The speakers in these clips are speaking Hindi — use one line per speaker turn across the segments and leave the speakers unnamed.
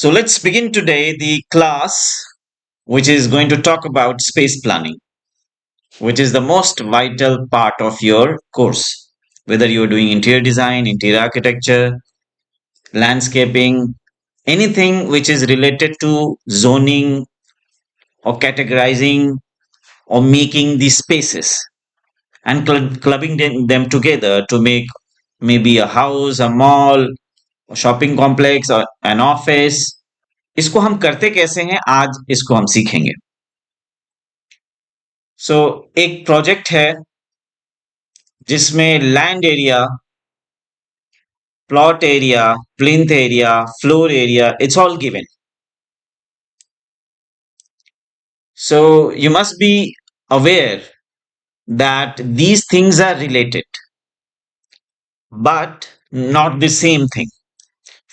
So let's begin today the class which is going to talk about space planning, which is the most vital part of your course. Whether you're doing interior design, interior architecture, landscaping, anything which is related to zoning or categorizing or making these spaces and clubbing them together to make maybe a house, a mall, a shopping complex, or an office. इसको हम करते कैसे हैं आज इसको हम सीखेंगे. सो एक प्रोजेक्ट है जिसमें land area, plot area, plinth area, floor area, it's all given. So you must be aware that these things are related but not the same thing.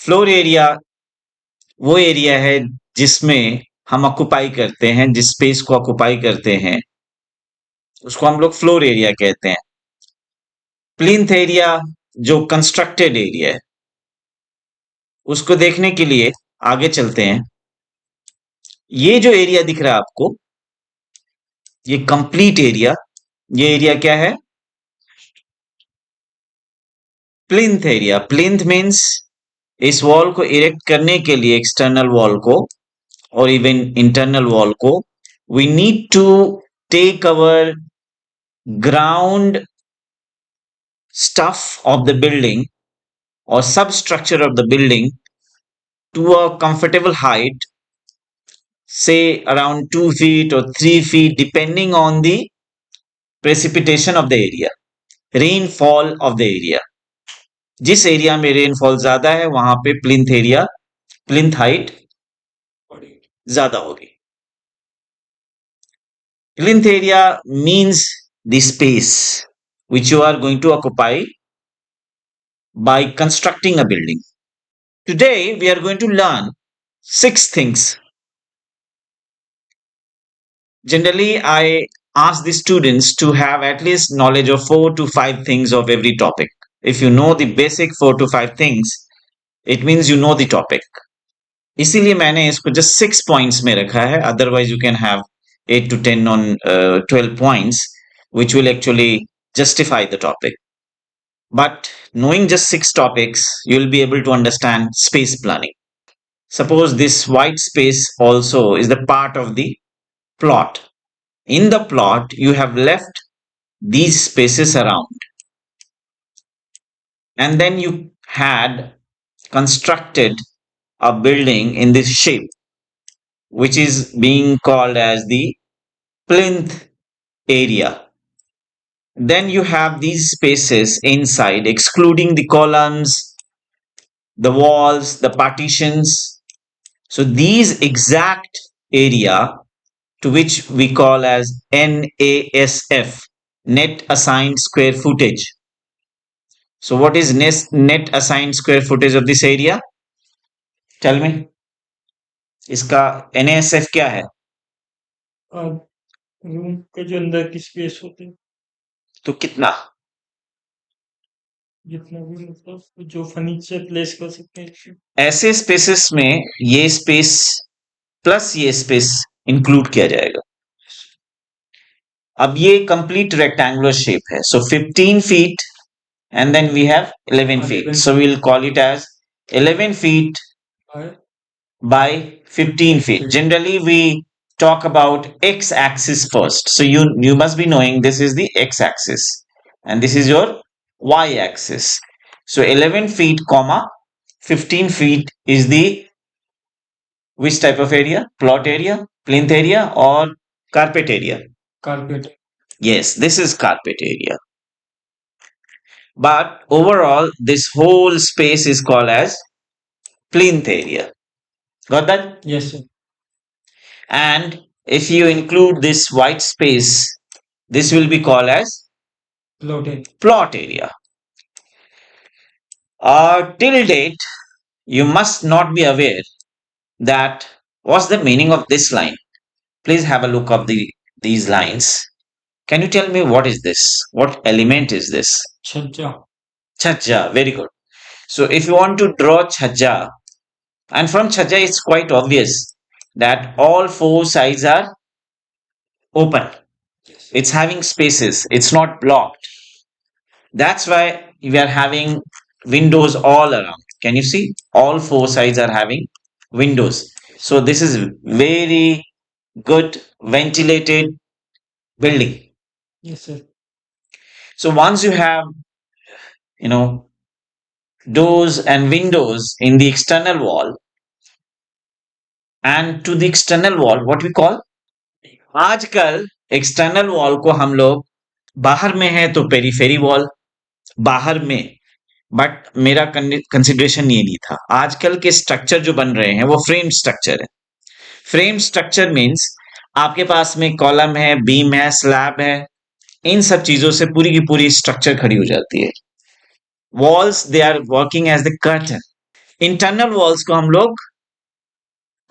Floor area वो एरिया है जिसमें हम ऑक्युपाई करते हैं, जिस स्पेस को ऑक्युपाई करते हैं उसको हम लोग फ्लोर एरिया कहते हैं. प्लिंथ एरिया जो कंस्ट्रक्टेड एरिया है उसको देखने के लिए आगे चलते हैं. ये जो एरिया दिख रहा है आपको, ये कंप्लीट एरिया, ये एरिया क्या है? Plinth area. प्लिंथ मीन्स इस वॉल को इरेक्ट करने के लिए, एक्सटर्नल वॉल को और इवन इंटरनल वॉल को, we need to take our ground stuff of the building or substructure of the building to a comfortable height, say around 2 feet or 3 feet, depending on the precipitation of the area, rainfall of the area. जिस एरिया में रेनफॉल ज्यादा है वहां पे प्लिंथ हाइट ज्यादा होगी. Plinth area means the space which you are going to occupy by constructing a building. Today we are going to learn 6 things. Generally, I ask the students to have at least knowledge of 4 to 5 things of every topic. If you know the basic 4 to 5 things, it means you know the topic. इसीलिए मैंने इसको just 6 points में रखा है. Otherwise, you can have 8 to 10 on 12 points, which will actually justify the topic. But knowing just 6 topics, you will be able to understand space planning. Suppose this white space also is the part of the plot. In the plot, you have left these spaces around. And then you had constructed a building in this shape, which is being called as the plinth area. Then you have these spaces inside, excluding the columns, the walls, the partitions. So these exact area, to which we call as NASF, net assigned square footage. So what is net assigned square footage of this area? Tell me. इसका NASF क्या है?
रूम के जो अंदर की स्पेस होती है,
तो कितना?
जितना भी मतलब जो फर्नीचर प्लेस कर सकते हैं.
ऐसे स्पेसेस में ये स्पेस प्लस ये स्पेस इंक्लूड किया जाएगा. अब ये कंप्लीट रेक्टेंगुलर शेप है. सो 15 feet and then we have 11 feet. So we'll call it as 11 feet by 15 feet. Generally, we talk about x-axis first. So you must be knowing this is the x-axis and this is your y-axis. So 11 feet comma 15 feet is the which type of area? Plot area, plinth area, or carpet area?
Carpet.
Yes, this is carpet area. But overall, this whole space is called as plinth area. Got that?
Yes, sir.
And if you include this white space, this will be called as plot area. Till date, you must not be aware that what's the meaning of this line. Please have a look of these lines. Can you tell me what is this? What element is this?
Chhajja.
Chhajja. Very good. So if you want to draw chhajja, And from Chhaja, it's quite obvious that all four sides are open. It's having spaces. It's not blocked. That's why we are having windows all around. Can you see? All four sides are having windows. So this is very good ventilated building.
Yes, sir.
So once you have, you know, doors and windows in the external wall, and to the external wall, what we call, आजकल एक्सटर्नल वॉल को हम लोग बाहर में है तो पेरीफेरी वॉल बाहर में, बट मेरा कंसिडरेशन ये नहीं था। आजकल के स्ट्रक्चर जो बन रहे हैं वो फ्रेम स्ट्रक्चर है। फ्रेम स्ट्रक्चर मीन्स आपके पास में कॉलम है, बीम है, स्लैब है, इन सब चीजों से पूरी की पूरी स्ट्रक्चर खड़ी हो जाती है। Walls they are working as the curtain. Internal walls को हम लोग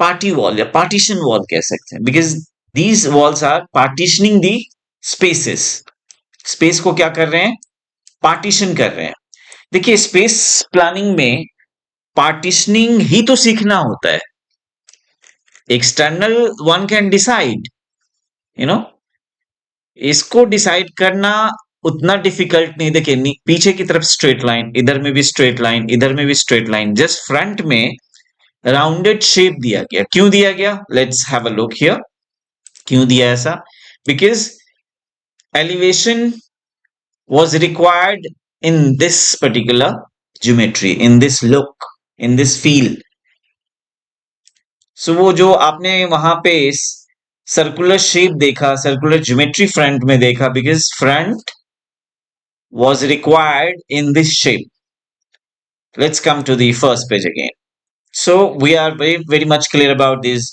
पार्टी वॉल या पार्टीशन वॉल कह सकते हैं, because these walls are partitioning the spaces. Space को क्या कर रहे हैं? पार्टीशन कर रहे हैं। देखिए, स्पेस प्लानिंग में पार्टीशनिंग ही तो सीखना होता है। External one can decide, you know, इसको डिसाइड करना उतना डिफिकल्ट नहीं। देखिए, पीछे की तरफ स्ट्रेट लाइन, इधर में भी स्ट्रेट लाइन, इधर में भी स्ट्रेट लाइन, जस्ट फ्रंट में राउंडेड शेप दिया गया। क्यों दिया गया? Let's have a look here. क्यों दिया ऐसा? Because elevation was required in this particular geometry, in this look, in this feel. So वो जो आपने वहां पे सर्कुलर शेप देखा, सर्कुलर ज्योमेट्री फ्रंट में देखा, because front was required in this shape. Let's come to the first page again. So we are very much clear about these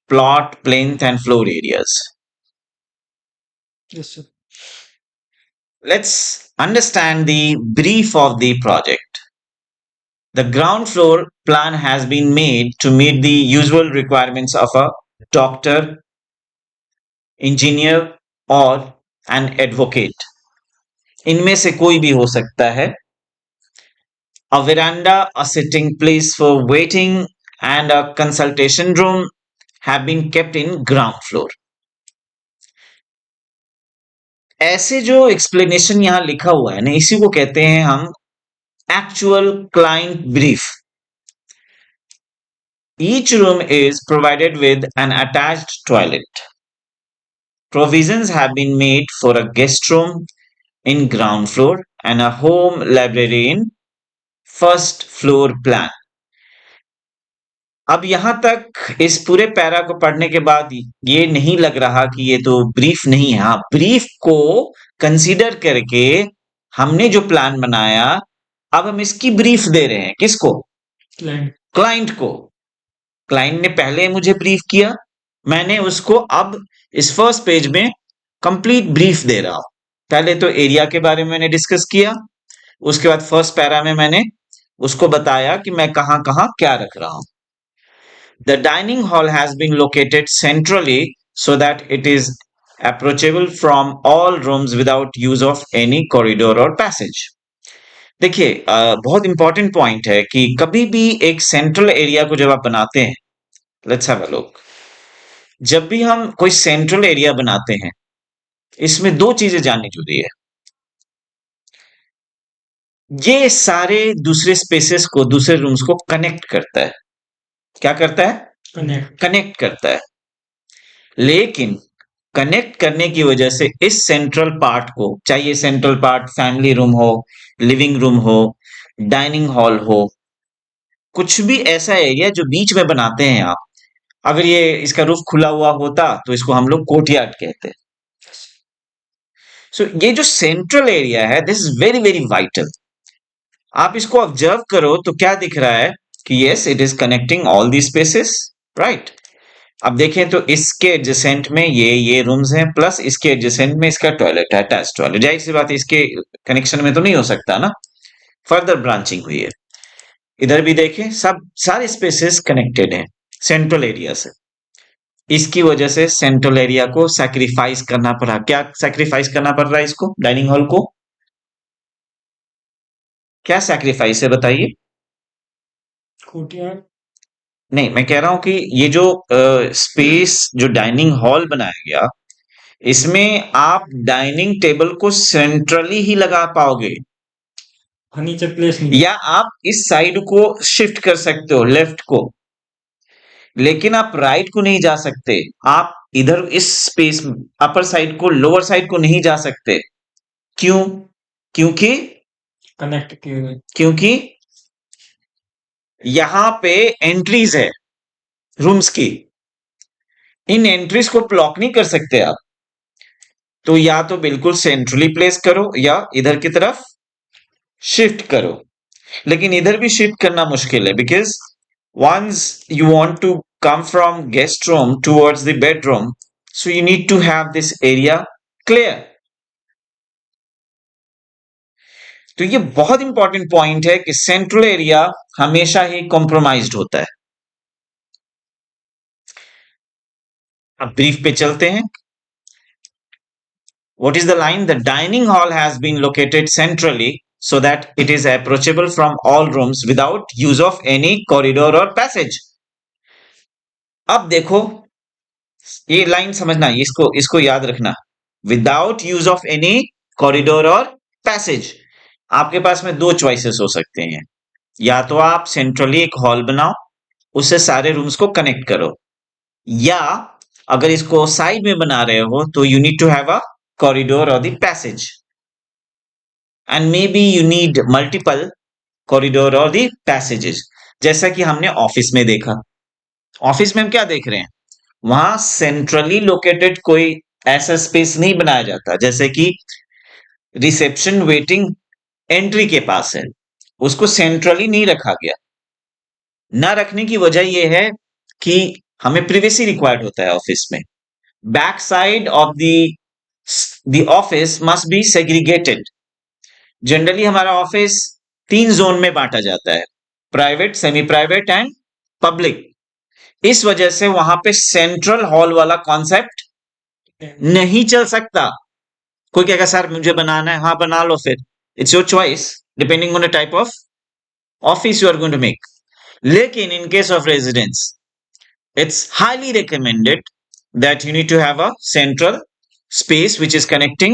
plot, plinth, and floor areas.
Yes, sir.
Let's understand the brief of the project. The ground floor plan has been made to meet the usual requirements of a doctor, engineer, or an advocate. इनमें से कोई भी हो सकता है। A veranda, a sitting place for waiting, and a consultation room have been kept in ground floor. ऐसे जो एक्सप्लेनेशन यहाँ लिखा हुआ है ना, इसी को कहते हैं हम actual client brief. Each room is provided with an attached toilet. Provisions have been made for a guest room in ground floor and a home library in first floor plan. अब यहां तक इस पूरे पैरा को पढ़ने के बाद ये नहीं लग रहा कि ये तो ब्रीफ नहीं है। हाँ, ब्रीफ को कंसीडर करके हमने जो प्लान बनाया, अब हम इसकी ब्रीफ दे रहे हैं। किसको? क्लाइंट को। क्लाइंट ने पहले मुझे ब्रीफ किया, मैंने उसको अब इस फर्स्ट पेज में कंप्लीट ब्रीफ दे रहा हूं। पहले तो एरिया के बारे में मैंने डिस्कस किया, उसके बाद फर्स्ट पैरा में मैंने उसको बताया कि मैं कहां कहां क्या रख रहा हूं। The dining hall has been located centrally so that it is approachable from all rooms without use of any corridor or passage. देखिए, बहुत इंपॉर्टेंट पॉइंट है कि कभी भी एक सेंट्रल एरिया को जब आप बनाते हैं, लेट्स हैव अ लुक। जब भी हम कोई सेंट्रल एरिया बनाते हैं, इसमें दो चीजें जाननी जरूरी है। ये सारे दूसरे स्पेसेस को, दूसरे रूम्स को कनेक्ट करता है। क्या करता है? कनेक्ट करता है। लेकिन कनेक्ट करने की वजह से इस सेंट्रल पार्ट को, चाहिए सेंट्रल पार्ट फैमिली रूम हो, लिविंग रूम हो, डाइनिंग हॉल हो, कुछ भी ऐसा एरिया जो बीच में बनाते हैं आप, अगर ये इसका रूफ खुला हुआ होता तो इसको हम लोग कोर्टयार्ड कहते हैं। सो ये जो सेंट्रल एरिया है, this is very very vital. आप इसको ऑब्जर्व करो तो क्या दिख रहा है कि yes, it is connecting all the spaces, right. अब देखें तो इसके एडजेसेंट में ये रूम्स हैं, प्लस इसके एडजेसेंट में इसका टॉयलेट है, अटैच टॉयलेट। जाहिर सी बात है, इसके कनेक्शन में तो नहीं हो सकता ना, फर्दर ब्रांचिंग हुई है। इधर भी देखें, सब सारे स्पेसेस कनेक्टेड हैं सेंट्रल एरिया से। इसकी वजह से सेंट्रल एरिया को सैक्रिफाइस करना पड़ा। क्या सैक्रिफाइस करना पड़ रहा है इसको? डाइनिंग हॉल को क्या सैक्रिफाइस है बताइए?
कोर्टयार्ड।
नहीं, मैं कह रहा हूं कि ये जो स्पेस जो डाइनिंग हॉल बनाया गया, इसमें आप डाइनिंग टेबल को सेंट्रली ही लगा पाओगे,
फर्नीचर प्लेस नहीं।
या आप इस साइड को शिफ्ट कर सकते हो, लेफ्ट को, लेकिन आप राइट को नहीं जा सकते। आप इधर इस स्पेस अपर साइड को लोअर साइड को नहीं जा सकते। क्यों? क्योंकि
कनेक्ट किए हुए।
क्योंकि यहां पे एंट्रीज है रूम्स की, इन एंट्रीज को ब्लॉक नहीं कर सकते आप। तो या तो बिल्कुल सेंट्रली प्लेस करो या इधर की तरफ शिफ्ट करो, लेकिन इधर भी शिफ्ट करना मुश्किल है, because once you want to come from guest room towards the bedroom, so you need to have this area clear. तो ये बहुत इंपॉर्टेंट पॉइंट है कि सेंट्रल एरिया हमेशा ही कॉम्प्रोमाइज्ड होता है। अब ब्रीफ पे चलते हैं। What is the line? The dining hall has been located centrally so that it is approachable from all rooms without use of any corridor or passage. अब देखो, ये लाइन समझना, इसको इसको याद रखना। Without use of any corridor और पैसेज। आपके पास में दो चॉइसेस हो सकते हैं, या तो आप सेंट्रली एक हॉल बनाओ, उससे सारे रूम्स को कनेक्ट करो, या अगर इसको साइड में बना रहे हो तो you need to have a corridor और the passage, and may be you need multiple corridor और द पैसेजेस, जैसा कि हमने ऑफिस में देखा। ऑफिस में हम क्या देख रहे हैं, वहां सेंट्रली लोकेटेड कोई ऐसा स्पेस नहीं बनाया जाता, जैसे कि रिसेप्शन वेटिंग एंट्री के पास है, उसको सेंट्रली नहीं रखा गया। ना रखने की वजह यह है कि हमें प्रिवेसी रिक्वायर्ड होता है ऑफिस में। Back side of the office must be segregated. Generally हमारा ऑफिस 3 जोन में बांटा जाता है, private, semi private and public. इस वजह से वहां पे सेंट्रल हॉल वाला कॉन्सेप्ट नहीं चल सकता। कोई कहेगा सर मुझे बनाना है, हाँ बना लो फिर, it's your choice depending on the type of office you are going to make. लेकिन in case of residence it's highly recommended that you need to have a central space which is connecting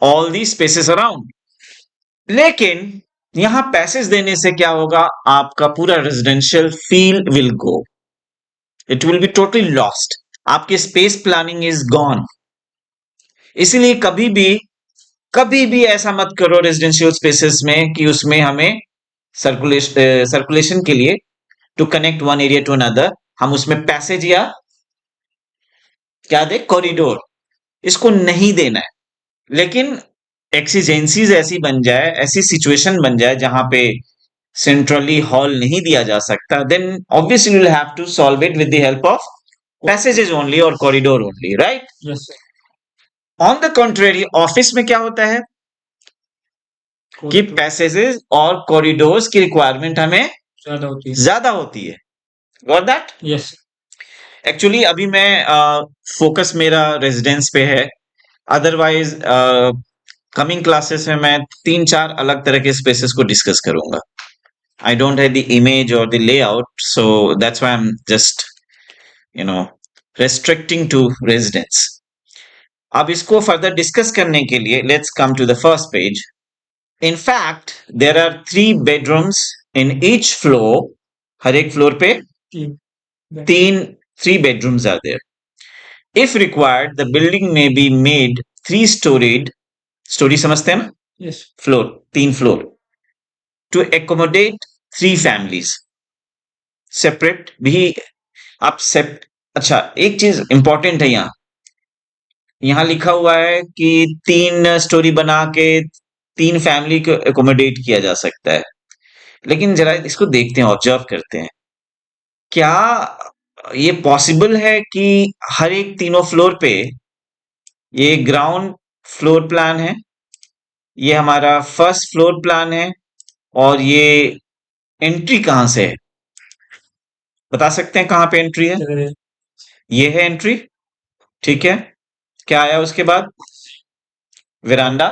all these spaces around. लेकिन यहां पैसेज देने से क्या होगा, आपका पूरा residential feel will go, it will be totally lost, आपकी स्पेस प्लानिंग इज गॉन। इसीलिए कभी भी ऐसा मत करो रेजिडेंशियल स्पेसेस में कि उसमें हमें सर्कुलेशन के लिए to connect one area to another हम उसमें पैसेज या क्या दे, कॉरिडोर, इसको नहीं देना है। लेकिन एक्सीजेंसीज ऐसी बन जाए, ऐसी सिचुएशन बन जाए जहां पे सेंट्रली हॉल नहीं दिया जा सकता, then obviously you will have to solve it with the help of passages only और corridor only, right?
Yes
on the contrary office में क्या होता है कि पैसेजेस और कॉरिडोर्स की रिक्वायरमेंट हमें ज्यादा होती है। Got that?
यस
एक्चुअली अभी मैं फोकस मेरा रेजिडेंस पे है, अदरवाइज कमिंग क्लासेस में मैं 3-4 अलग तरह के स्पेसेस को डिस्कस करूंगा। I don't have the image और the layout, so that's why I am just restricting to residence. अब इसको फर्दर डिस्कस करने के लिए let's come to the first page. In fact, there are 3 bedrooms in each floor. हर एक फ्लोर पे 3 bedrooms are there. If required, the building may be made 3-storied. Story समझते हैं ना?
Yes
floor, 3 floor, to accommodate 3 families. Separate भी आप अच्छा, एक चीज इंपॉर्टेंट है, यहाँ लिखा हुआ है कि 3 स्टोरी बना के 3 फैमिली को एकोमोडेट किया जा सकता है, लेकिन जरा इसको देखते हैं, ऑब्जर्व करते हैं, क्या ये पॉसिबल है कि हर एक तीनों फ्लोर पे, ये ग्राउंड फ्लोर प्लान है, ये हमारा फर्स्ट फ्लोर प्लान है, और ये एंट्री कहां से है, बता सकते हैं कहां पे एंट्री है? ये है एंट्री, ठीक है। क्या आया उसके बाद? वेरांडा।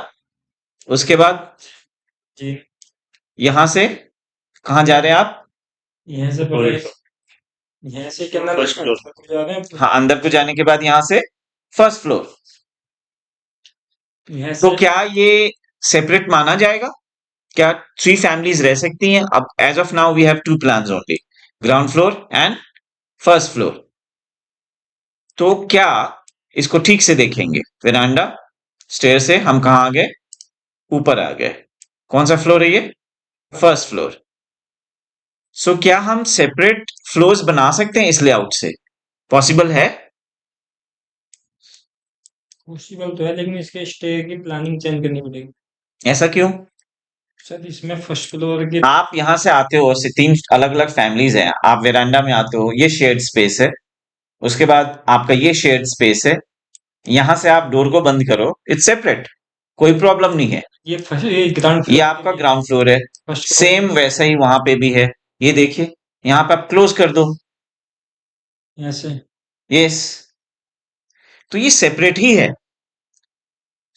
उसके बाद
जी
यहां से कहां जा रहे हैं आप?
यहाँ से पहले यहाँ से क्या नाम
फर्स्ट फ्लोर।
जा रहे हैं
हाँ, अंदर को जाने के बाद यहाँ से फर्स्ट फ्लोर।
यहाँ
तो
से
क्या ये सेपरेट माना जाएगा? क्या 3 फैमिलीज रह सकती हैं? अब as of now we have 2 plans only, ground floor and first floor. तो क्या इसको ठीक से देखेंगे? वेरांडा, स्टेयर से हम कहाँ आ गए? ऊपर आ गए। कौन सा फ्लोर है ये? First floor. सो क्या हम सेपरेट फ्लोर्स बना सकते हैं इस लेआउट से? पॉसिबल है?
पॉसिबल तो है, लेकिन इसके स्टेयर की प्लानिंग चेंज करनी पड़ेगी।
ऐसा क्यों?
सर इसमें फर्स्ट फ्लोर के
आप यहाँ से आते हो, से 3 अलग-अलग फैमिलीज हैं, आप वेरांडा में आते हो, ये शेयर्ड स्पेस है। उसके बाद आपका ये शेयर्ड स्पेस है। यहाँ से आप डोर को बंद करो, इट्स सेपरेट, कोई प्रॉब्लम नहीं है।
ये ग्राउंड
ये
फ्लोर
आपका ग्राउंड फ्लोर है,
फर्स्ट
सेम वैसा ही वहां पे भी है। ये देखिए, यहाँ पे आप क्लोज कर दो।
यहाँ से
यस, तो ये सेपरेट ही है।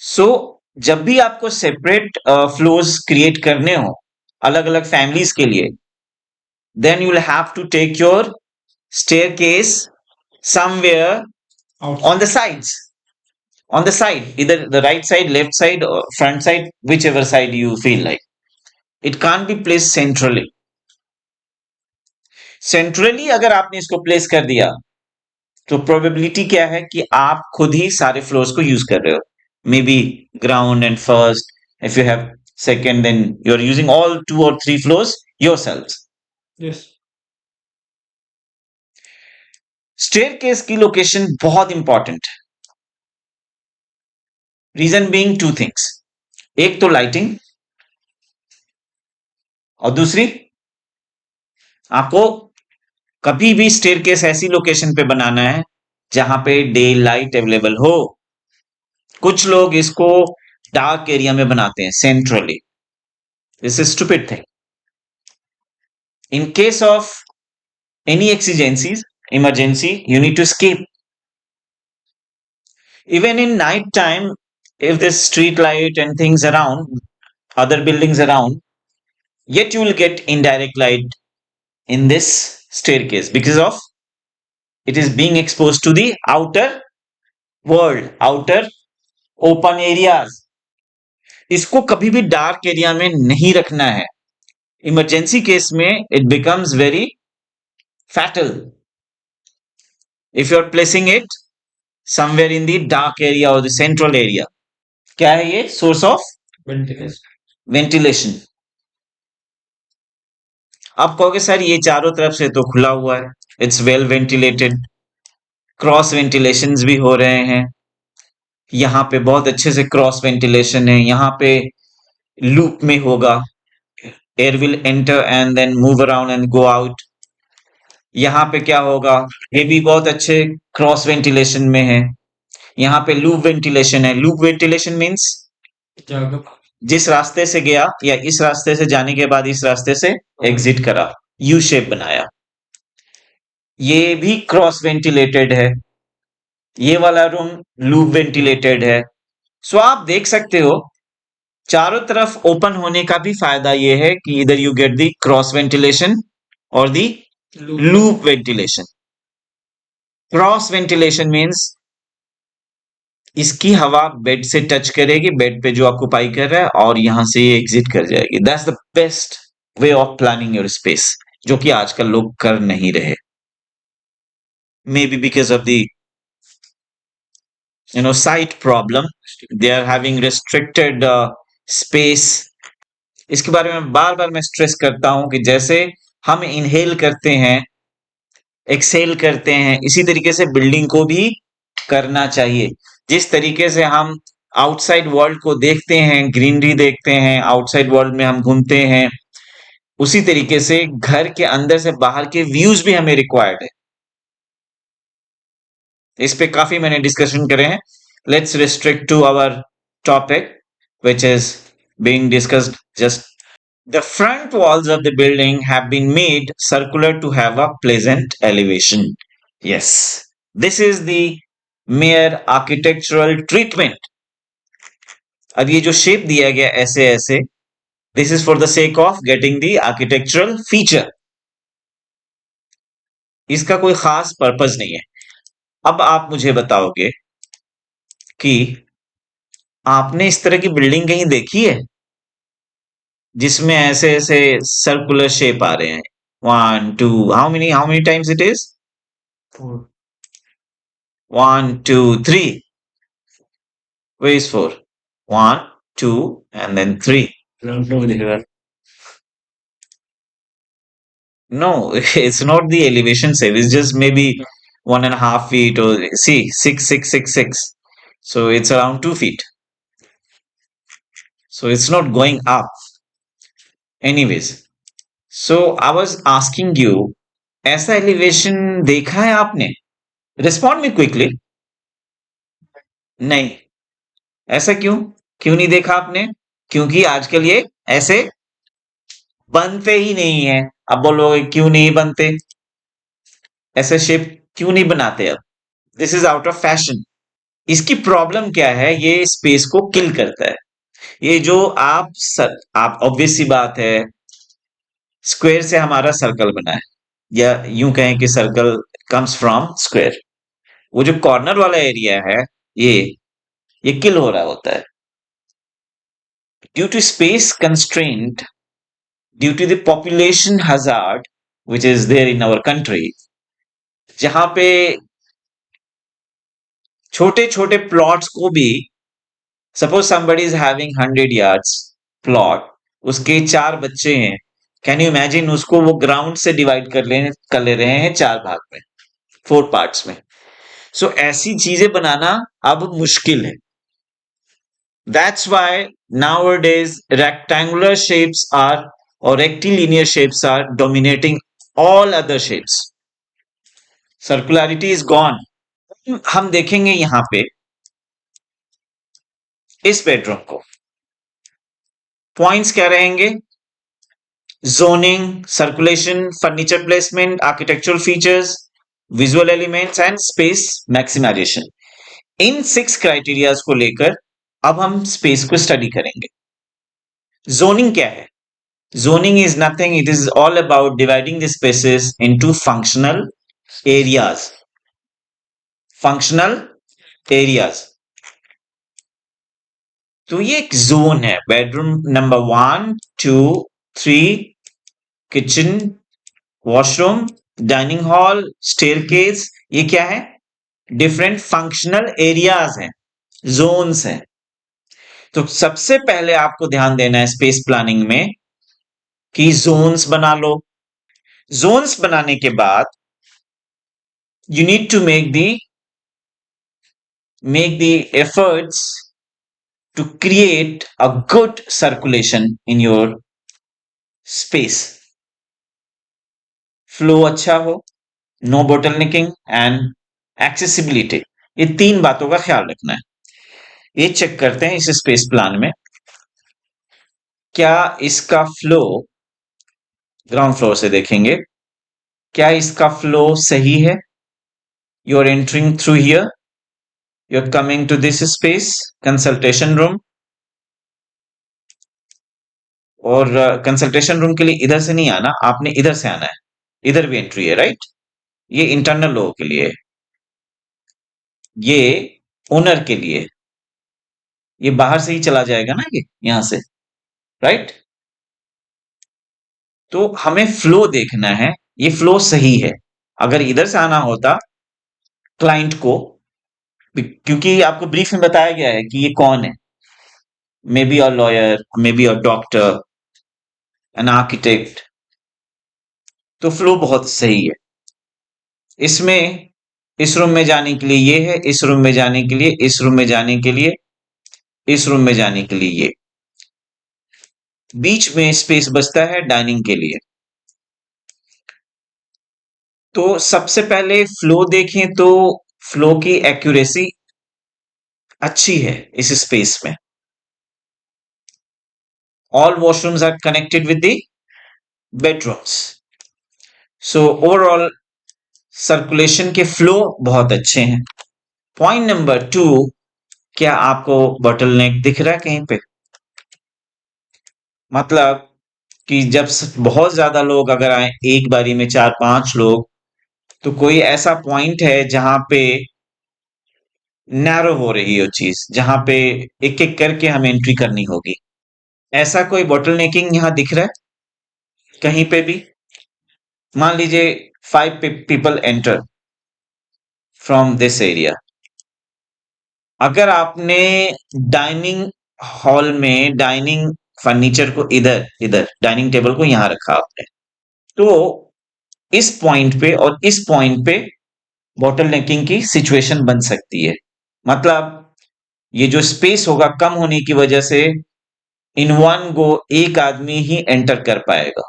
सो जब भी आपको सेपरेट फ्लोर्स क्रिएट करने हो अलग अलग फैमिलीज के लिए, then you will have to take your staircase somewhere on the sides, on the side, either the right side, left side, or front side, whichever side you feel like. It can't be placed centrally. Centrally अगर आपने इसको प्लेस कर दिया तो प्रोबेबिलिटी क्या है कि आप खुद ही सारे फ्लोर्स को यूज कर रहे हो। Maybe ground and first, if you have second, then you are using all 2 or 3 floors yourselves.
Yes
staircase की लोकेशन बहुत इंपॉर्टेंट है। रीजन बीइंग 2 थिंग्स, एक तो लाइटिंग, और दूसरी आपको कभी भी स्टेयरकेस ऐसी लोकेशन पे बनाना है जहां पे डे लाइट अवेलेबल हो। कुछ लोग इसको डार्क एरिया में बनाते हैं centrally, this is stupid thing. In case of any exigencies, emergency, you need to escape. Even in night time, if there's street light and things around, other buildings around, yet you will get indirect light in this staircase because of it is being exposed to the outer world, outer open areas. इसको कभी भी डार्क एरिया में नहीं रखना है। इमरजेंसी केस में it becomes very fatal if you're placing it somewhere in the dark area or the central area. क्या है ये? Source of ventilation. आप कहोगे सर ये चारों तरफ से तो खुला हुआ है, it's well ventilated, cross ventilation भी हो रहे हैं, यहाँ पे बहुत अच्छे से क्रॉस वेंटिलेशन है, यहाँ पे लूप में होगा, air will enter and then move around and go out. यहाँ पे क्या होगा? ये भी बहुत अच्छे क्रॉस वेंटिलेशन में है। यहाँ पे लूप वेंटिलेशन है। लूप वेंटिलेशन मीन्स जिस रास्ते से गया या इस रास्ते से जाने के बाद इस रास्ते से एग्जिट करा, यू शेप बनाया, ये भी क्रॉस वेंटिलेटेड है। ये वाला रूम लूप वेंटिलेटेड है। सो आप देख सकते हो चारों तरफ ओपन होने का भी फायदा ये है कि इधर you get the cross ventilation और the loop ventilation. Cross ventilation means इसकी हवा बेड से टच करेगी, बेड पे जो ऑक्यूपाई कर रहा है, और यहां से ये एग्जिट कर जाएगी। That's the best way of planning your space, जो कि आजकल लोग कर नहीं रहे। Maybe because of the site problem, they are having restricted space. इसके बारे में बार बार मैं स्ट्रेस करता हूं कि जैसे हम इनहेल करते हैं, एक्सेल करते हैं, इसी तरीके से बिल्डिंग को भी करना चाहिए। जिस तरीके से हम आउटसाइड वर्ल्ड को देखते हैं, ग्रीनरी देखते हैं, आउटसाइड वर्ल्ड में हम घूमते हैं, उसी तरीके से घर के अंदर से बाहर के व्यूज भी हमें रिक्वायर्ड है। इस पे काफी मैंने डिस्कशन करे हैं। Let's restrict to our topic which is being discussed just. The front walls of the building have been made circular to have a pleasant elevation. Yes, this is the mere architectural treatment. अब ये जो शेप दिया गया ऐसे ऐसे, this is for the sake of getting the architectural feature. इसका कोई खास पर्पस नहीं है। अब आप मुझे बताओगे कि आपने इस तरह की बिल्डिंग कहीं देखी है जिसमें ऐसे ऐसे सर्कुलर शेप आ रहे हैं? One two, how many times it is?
Four.
One two three. Where is four? One two and then three.
Ground floor दिखेगा।
No, it's not the elevation shape. It's just maybe 1.5 feet, or see, 6, 6, 6, 6. So it's around 2 feet. So it's not going up. Anyways, so I was asking you, ऐसा एलिवेशन देखा है आपने? Respond me quickly. नहीं। ऐसा क्यों? क्यों नहीं देखा आपने? क्योंकि आजकल ये ऐसे बनते ही नहीं है। अब बोलोगे क्यों नहीं बनते? ऐसे शेप क्यों नहीं बनाते अब? This is out of fashion. इसकी प्रॉब्लम क्या है? ये स्पेस को किल करता है। ये जो आप ऑब्वियस सी बात है, स्क्वायर से हमारा सर्कल बना है, या यूं कहें कि सर्कल कम्स फ्रॉम स्क्वायर। वो जो कॉर्नर वाला एरिया है, ये ये किल हो रहा होता है due to space constraint, due to the population hazard which is there in our country, जहां पे छोटे छोटे प्लॉट्स को भी, suppose somebody is having 100 yards plot, उसके 4 बच्चे हैं, कैन यू इमेजिन? उसको वो ग्राउंड से डिवाइड कर ले रहे हैं 4 भाग में, 4 पार्ट्स में। सो ऐसी चीजें बनाना अब मुश्किल है। That's why nowadays rectangular shapes are or rectilinear shapes are dominating all other shapes. Circularity is gone. हम देखेंगे यहां पे इस बेडरूम को, पॉइंट्स क्या रहेंगे? zoning, circulation, furniture placement, architectural features, visual elements and space maximization. In 6 criterias को लेकर अब हम स्पेस को स्टडी करेंगे। जोनिंग क्या है? Zoning is nothing, it is all about dividing the spaces into functional areas. Functional areas. तो ये एक जोन है। Bedroom number 1, 2, 3, kitchen, washroom, dining hall, staircase, ये क्या है? डिफरेंट फंक्शनल एरियाज हैं, जोन्स हैं। तो सबसे पहले आपको ध्यान देना है स्पेस प्लानिंग में कि जोन्स बना लो। जोन्स बनाने के बाद you need to make the efforts to create a good circulation in your space. Flow अच्छा हो, नो बोटलनेकिंग एंड एक्सेसिबिलिटी, ये 3 बातों का ख्याल रखना है। ये चेक करते हैं इस स्पेस प्लान में, क्या इसका फ्लो, ग्राउंड फ्लोर से देखेंगे, क्या इसका फ्लो सही है? You are entering through here, you are coming to this space, consultation room, और कंसल्टेशन रूम के लिए इधर से नहीं आना, आपने इधर से आना है। इधर भी एंट्री है, राइट? ये इंटरनल लोगों के लिए, ये ओनर के लिए, ये बाहर से ही चला जाएगा ना, ये यहां से, राइट? तो हमें फ्लो देखना है, ये फ्लो सही है। अगर इधर से आना होता क्लाइंट को, क्योंकि आपको ब्रीफ में बताया गया है कि ये कौन है, may be a lawyer, may be a doctor, an architect, तो फ्लो बहुत सही है। इसमें इस रूम में जाने के लिए ये है, इस रूम में जाने के लिए, इस रूम में जाने के लिए, इस रूम में जाने के लिए ये, बीच में स्पेस बचता है डाइनिंग के लिए। तो सबसे पहले फ्लो देखें तो फ्लो की एक्यूरेसी अच्छी है इस स्पेस में। All washrooms are connected with the bedrooms, so overall circulation के फ्लो बहुत अच्छे हैं। पॉइंट नंबर 2, क्या आपको बॉटलनेक दिख रहा है कहीं पे? मतलब कि जब बहुत ज्यादा लोग अगर आए, एक बारी में 4-5 लोग, तो कोई ऐसा पॉइंट है जहां पे नैरो हो रही हो चीज, जहां पे एक एक करके हमें एंट्री करनी होगी। ऐसा कोई बॉटलनेकिंग यहां दिख रहा है कहीं पे भी? मान लीजिए 5 people enter from this area. अगर आपने डाइनिंग हॉल में डाइनिंग फर्नीचर को इधर इधर डाइनिंग टेबल को यहां रखा आपने, तो इस पॉइंट पे और इस पॉइंट पे बॉटल नेकिंग की सिचुएशन बन सकती है। मतलब ये जो स्पेस होगा कम होने की वजह से इन वन गो एक आदमी ही एंटर कर पाएगा।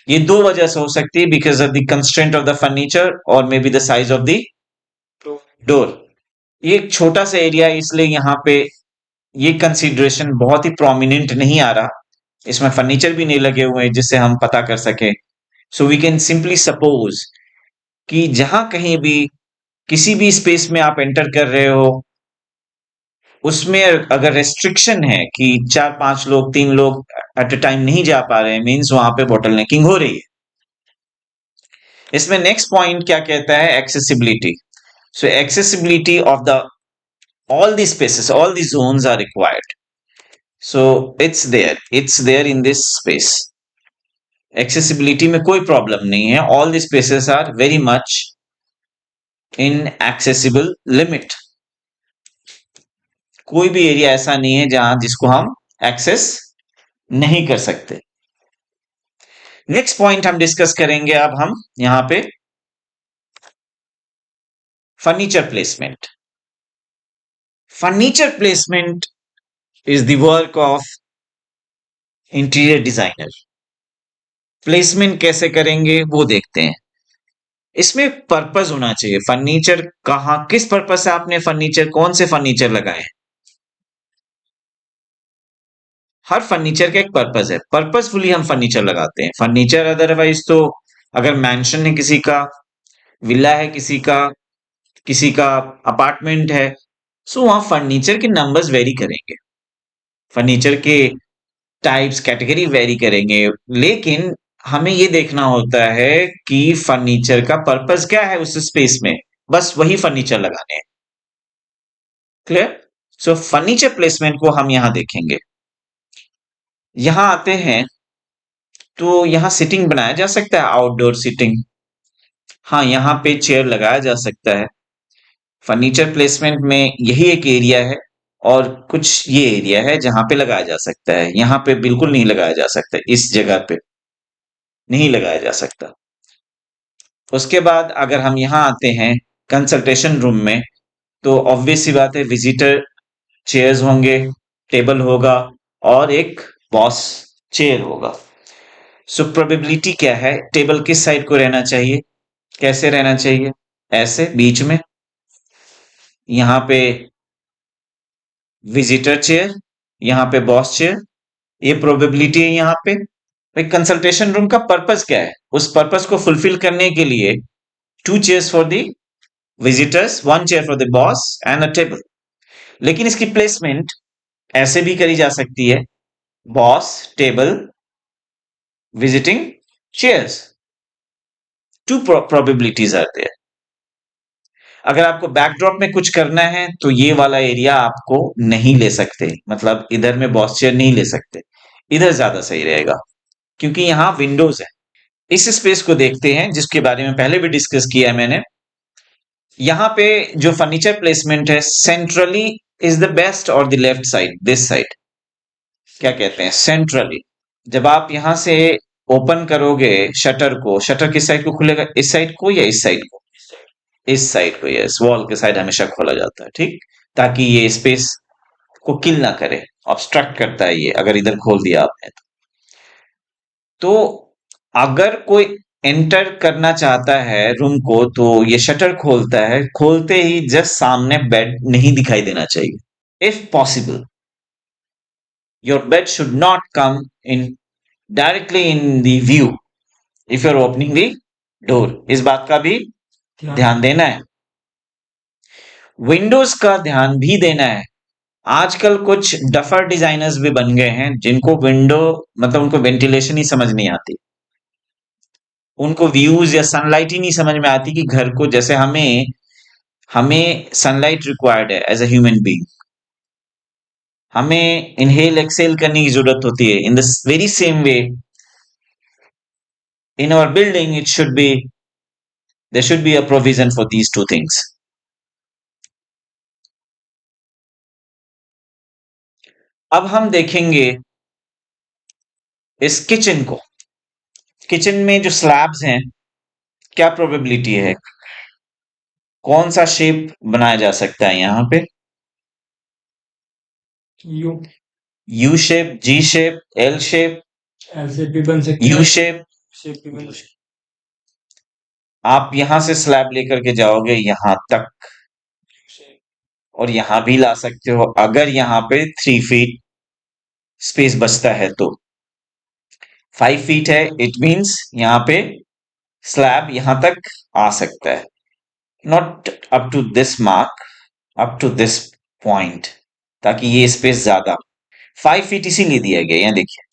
ये दो वजह से हो सकती है, because of the constraint of the furniture और may be the size of the door. ये एक छोटा सा एरिया है, इसलिए यहाँ पे ये कंसीडरेशन बहुत ही प्रोमिनेंट नहीं आ रहा। इसमें फर्नीचर भी नहीं लगे हुए हैं जिससे हम पता कर सके। So we can simply suppose कि जहां कहीं भी किसी भी स्पेस में आप एंटर कर रहे हो, उसमें अगर रेस्ट्रिक्शन है कि 4-5 लोग 3 लोग एट अ टाइम नहीं जा पा रहे हैं, मीन्स वहां पे बॉटल नेकिंग हो रही है। इसमें नेक्स्ट पॉइंट क्या कहता है? Accessibility. So accessibility of the all these spaces, all these zones are required. So it's there in this space. Accessibility में कोई प्रॉब्लम नहीं है, all the spaces are very much in accessible limit. कोई भी एरिया ऐसा नहीं है जहां जिसको हम एक्सेस नहीं कर सकते। नेक्स्ट पॉइंट हम डिस्कस करेंगे अब हम यहां पे furniture placement. Furniture placement is the work of interior designer. Placement कैसे करेंगे वो देखते हैं। इसमें पर्पस होना चाहिए। फर्नीचर कहाँ, किस पर्पस से आपने फर्नीचर, कौन से फर्नीचर लगाए हैं? हर फर्नीचर का एक पर्पस है, पर्पसफुली हम फर्नीचर लगाते हैं। फर्नीचर अदरवाइज तो अगर मैंशन है किसी का, विला है किसी का अपार्टमेंट है, सो वहां फर्नीचर के नंबर्स वेरी करेंगे, फर्नीचर के टाइप्स कैटेगरी वेरी करेंगे। लेकिन हमें ये देखना होता है कि फर्नीचर का पर्पस क्या है उस स्पेस में, बस वही फर्नीचर लगाने हैं। क्लियर? सो फर्नीचर प्लेसमेंट को हम यहां देखेंगे। यहां आते हैं तो यहां सिटिंग बनाया जा सकता है, आउटडोर सिटिंग। हाँ, यहाँ पे चेयर लगाया जा सकता है। फर्नीचर प्लेसमेंट में यही एक एरिया है और कुछ ये एरिया है जहां पे लगाया जा सकता है। यहाँ पे बिल्कुल नहीं लगाया जा सकता, इस जगह पे नहीं लगाया जा सकता। उसके बाद अगर हम यहाँ आते हैं कंसल्टेशन रूम में, तो ऑब्वियस सी बात है विजिटर चेयर्स होंगे, टेबल होगा और एक बॉस चेयर होगा। सो प्रोबेबिलिटी क्या है? टेबल किस साइड को रहना चाहिए, कैसे रहना चाहिए? ऐसे बीच में, यहाँ पे विजिटर चेयर, यहाँ पे बॉस चेयर, ये प्रोबेबिलिटी है यहाँ पे। भाई कंसल्टेशन रूम का पर्पस क्या है? उस पर्पस को फुलफिल करने के लिए 2 chairs for the visitors, 1 chair for the boss and a table. लेकिन इसकी प्लेसमेंट ऐसे भी करी जा सकती है, boss table visiting chairs. 2 probabilities are there. अगर आपको बैकड्रॉप में कुछ करना है तो ये वाला एरिया आपको नहीं ले सकते, मतलब इधर में बॉस चेयर नहीं ले सकते, इधर ज्यादा सही रहेगा क्योंकि यहाँ विंडोज है। इस स्पेस को देखते हैं जिसके बारे में पहले भी डिस्कस किया है मैंने। यहाँ पे जो फर्नीचर प्लेसमेंट है, सेंट्रली इज द बेस्ट और the left side, this side, क्या कहते हैं, सेंट्रली। जब आप यहां से ओपन करोगे शटर को, शटर किस साइड को खुलेगा, इस साइड को या इस साइड को? इस साइड को, यस, वॉल के साइड हमेशा खोला जाता है, ठीक, ताकि ये स्पेस को किल ना करे, ऑब्स्ट्रक्ट करता है ये अगर इधर खोल दिया आपने तो। अगर कोई एंटर करना चाहता है रूम को तो ये शटर खोलता है, खोलते ही जस्ट सामने बेड नहीं दिखाई देना चाहिए। If possible your bed should not come in directly in the view if you are opening the door. इस बात का भी ध्यान देना है। विंडोज का ध्यान भी देना है। आजकल कुछ डफर डिजाइनर्स भी बन गए हैं जिनको विंडो मतलब उनको वेंटिलेशन ही समझ नहीं आती। उनको व्यूज या सनलाइट ही नहीं समझ में आती कि घर को, जैसे हमें हमें सनलाइट रिक्वायर्ड है एज अ ह्यूमन बीइंग, हमें इनहेल एक्सेल करने की जरूरत होती है। In the very same way, in our building it should be, there should be a provision for these two things. अब हम देखेंगे इस किचन को। किचन में जो स्लैब्स हैं, क्या प्रोबेबिलिटी है, कौन सा शेप बनाया जा सकता है यहाँ पे?
U
U shape, G shape, L shape,
L shape भी बन सकती
यू
है,
शेप।
शेप भी बन सकती
आप यहां से स्लैब लेकर के जाओगे यहां तक,
है।
और यहां भी ला सकते हो अगर यहां पे 3 फीट स्पेस बचता है तो। 5 फीट है, इट मीन्स यहां पे स्लैब यहां तक आ सकता है, not up to this mark, up to this point, ताकि ये स्पेस ज्यादा। 5 फीट इसीलिए दिया गया, यहाँ देखिए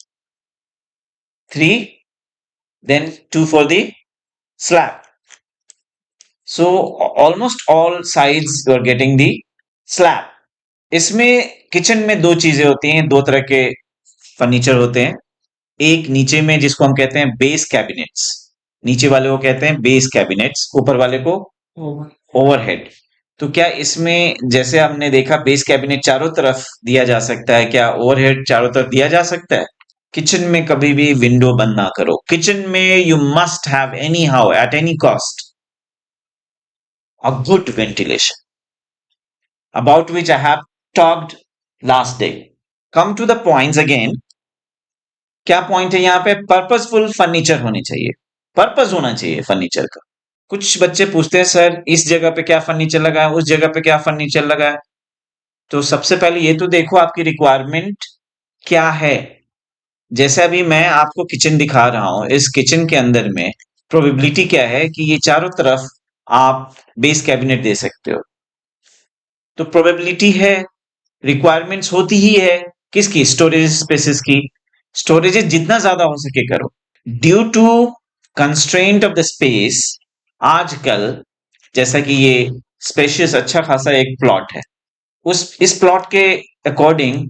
3, then 2 for the slab. So almost all sides you are getting the slab. इसमें किचन में दो चीजें होती हैं, दो तरह के फर्नीचर होते हैं। एक नीचे में जिसको हम कहते हैं बेस कैबिनेट्स, नीचे वाले को कहते हैं बेस कैबिनेट्स, ऊपर वाले को ओवरहेड। तो क्या इसमें, जैसे हमने देखा, बेस कैबिनेट चारों तरफ दिया जा सकता है, क्या ओवरहेड चारों तरफ दिया जा सकता है? किचन में कभी भी विंडो बंद ना करो। किचन में you must have anyhow at any cost a good ventilation, about which I have talked last day. Come to the points again. क्या पॉइंट है यहाँ पे? पर्पसफुल फर्नीचर होनी चाहिए, पर्पस होना चाहिए फर्नीचर का। कुछ बच्चे पूछते हैं सर इस जगह पे क्या फर्नीचर लगा है, उस जगह पे क्या फर्नीचर लगा है। तो सबसे पहले ये तो देखो आपकी रिक्वायरमेंट क्या है। जैसे अभी मैं आपको किचन दिखा रहा हूं, इस किचन के अंदर में प्रोबेबिलिटी क्या है कि ये चारों तरफ आप बेस कैबिनेट दे सकते हो। तो प्रोबेबिलिटी है, रिक्वायरमेंट्स होती ही है किसकी? स्टोरेज स्पेसेस की। स्टोरेजेस जितना ज्यादा हो सके करो। Due to constraint of the space, आजकल जैसा कि ये स्पेशियस अच्छा खासा एक प्लॉट है, उस इस प्लॉट के अकॉर्डिंग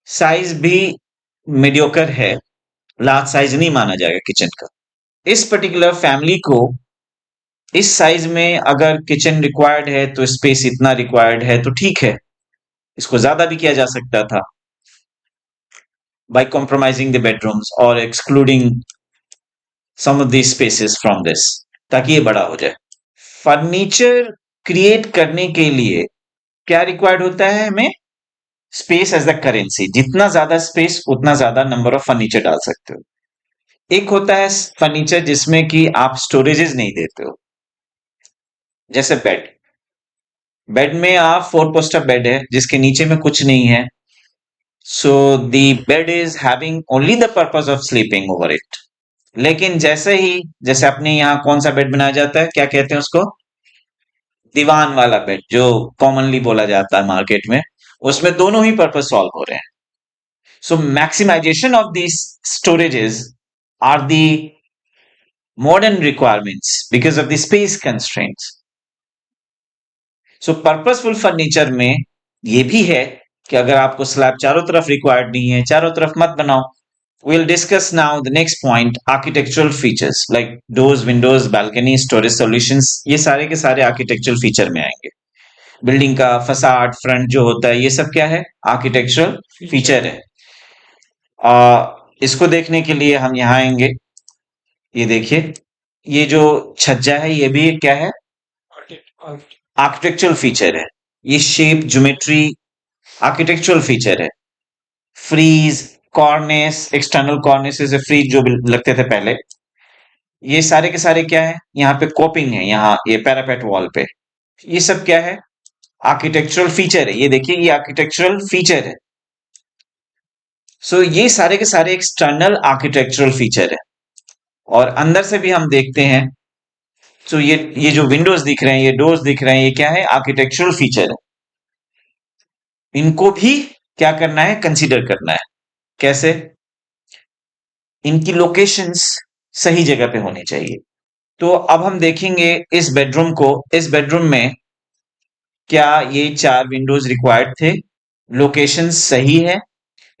साइज भी मीडियोकर है, लार्ज साइज नहीं माना जाएगा किचन का। इस पर्टिकुलर फैमिली को इस साइज में अगर किचन रिक्वायर्ड है तो स्पेस इतना रिक्वायर्ड है तो ठीक है, इसको ज्यादा भी किया जा सकता था by compromising the bedrooms or excluding some of these spaces from this, ताकि ये बड़ा हो जाए। फर्नीचर क्रिएट करने के लिए क्या रिक्वायर्ड होता है हमें? Space as the currency. जितना ज्यादा स्पेस उतना ज्यादा नंबर ऑफ फर्नीचर डाल सकते हो। एक होता है फर्नीचर जिसमें कि आप स्टोरेजेस नहीं देते हो, जैसे बेड। बेड में आप 4 पोस्टर बेड है जिसके नीचे में कुछ नहीं है, so the bed is having only the purpose of sleeping over it. लेकिन जैसे ही, जैसे अपने यहाँ कौन सा बेड बनाया जाता है, क्या कहते हैं उसको? दीवान वाला बेड, जो कॉमनली बोला जाता है मार्केट में, उसमें दोनों ही पर्पस सॉल्व हो रहे हैं। So maximisation of these storages are the modern requirements because of the space constraints. So purposeful furniture में ये भी है कि अगर आपको स्लैब चारों तरफ रिक्वायर्ड नहीं है, चारों तरफ मत बनाओ। We'll discuss now the next point, architectural features like doors, windows, balcony, storage solutions। ये सारे के सारे आर्किटेक्चरल फीचर में आएंगे। बिल्डिंग का फसाड, फ्रंट जो होता है, ये सब क्या है? आर्किटेक्चरल फीचर है। इसको देखने के लिए हम यहाँ आएंगे। ये देखिए, ये जो छज्जा है ये भी क्या है? आर्किटेक्चरल फीचर है। ये शेप, ज्योमेट्री आर्किटेक्चरल फीचर है। फ्रीज, कॉर्नेस, एक्सटर्नल कॉर्नेस से फ्रीज जो लगते थे पहले, ये सारे के सारे क्या है? यहाँ पे कोपिंग है, यहाँ ये पैरापेट वॉल पे, ये सब क्या है? आर्किटेक्चरल फीचर है। ये देखिए, ये आर्किटेक्चरल फीचर है। सो ये सारे के सारे एक्सटर्नल आर्किटेक्चरल फीचर है। और अंदर से भी हम देखते हैं, तो ये जो विंडोज दिख रहे हैं, ये डोर्स दिख रहे हैं, ये क्या है? आर्किटेक्चरल फीचर है। इनको भी क्या करना है? कंसीडर करना है। कैसे? इनकी लोकेशंस सही जगह पे होनी चाहिए। तो अब हम देखेंगे इस बेडरूम को। इस बेडरूम में क्या ये 4 विंडोज रिक्वायर्ड थे? लोकेशन सही है।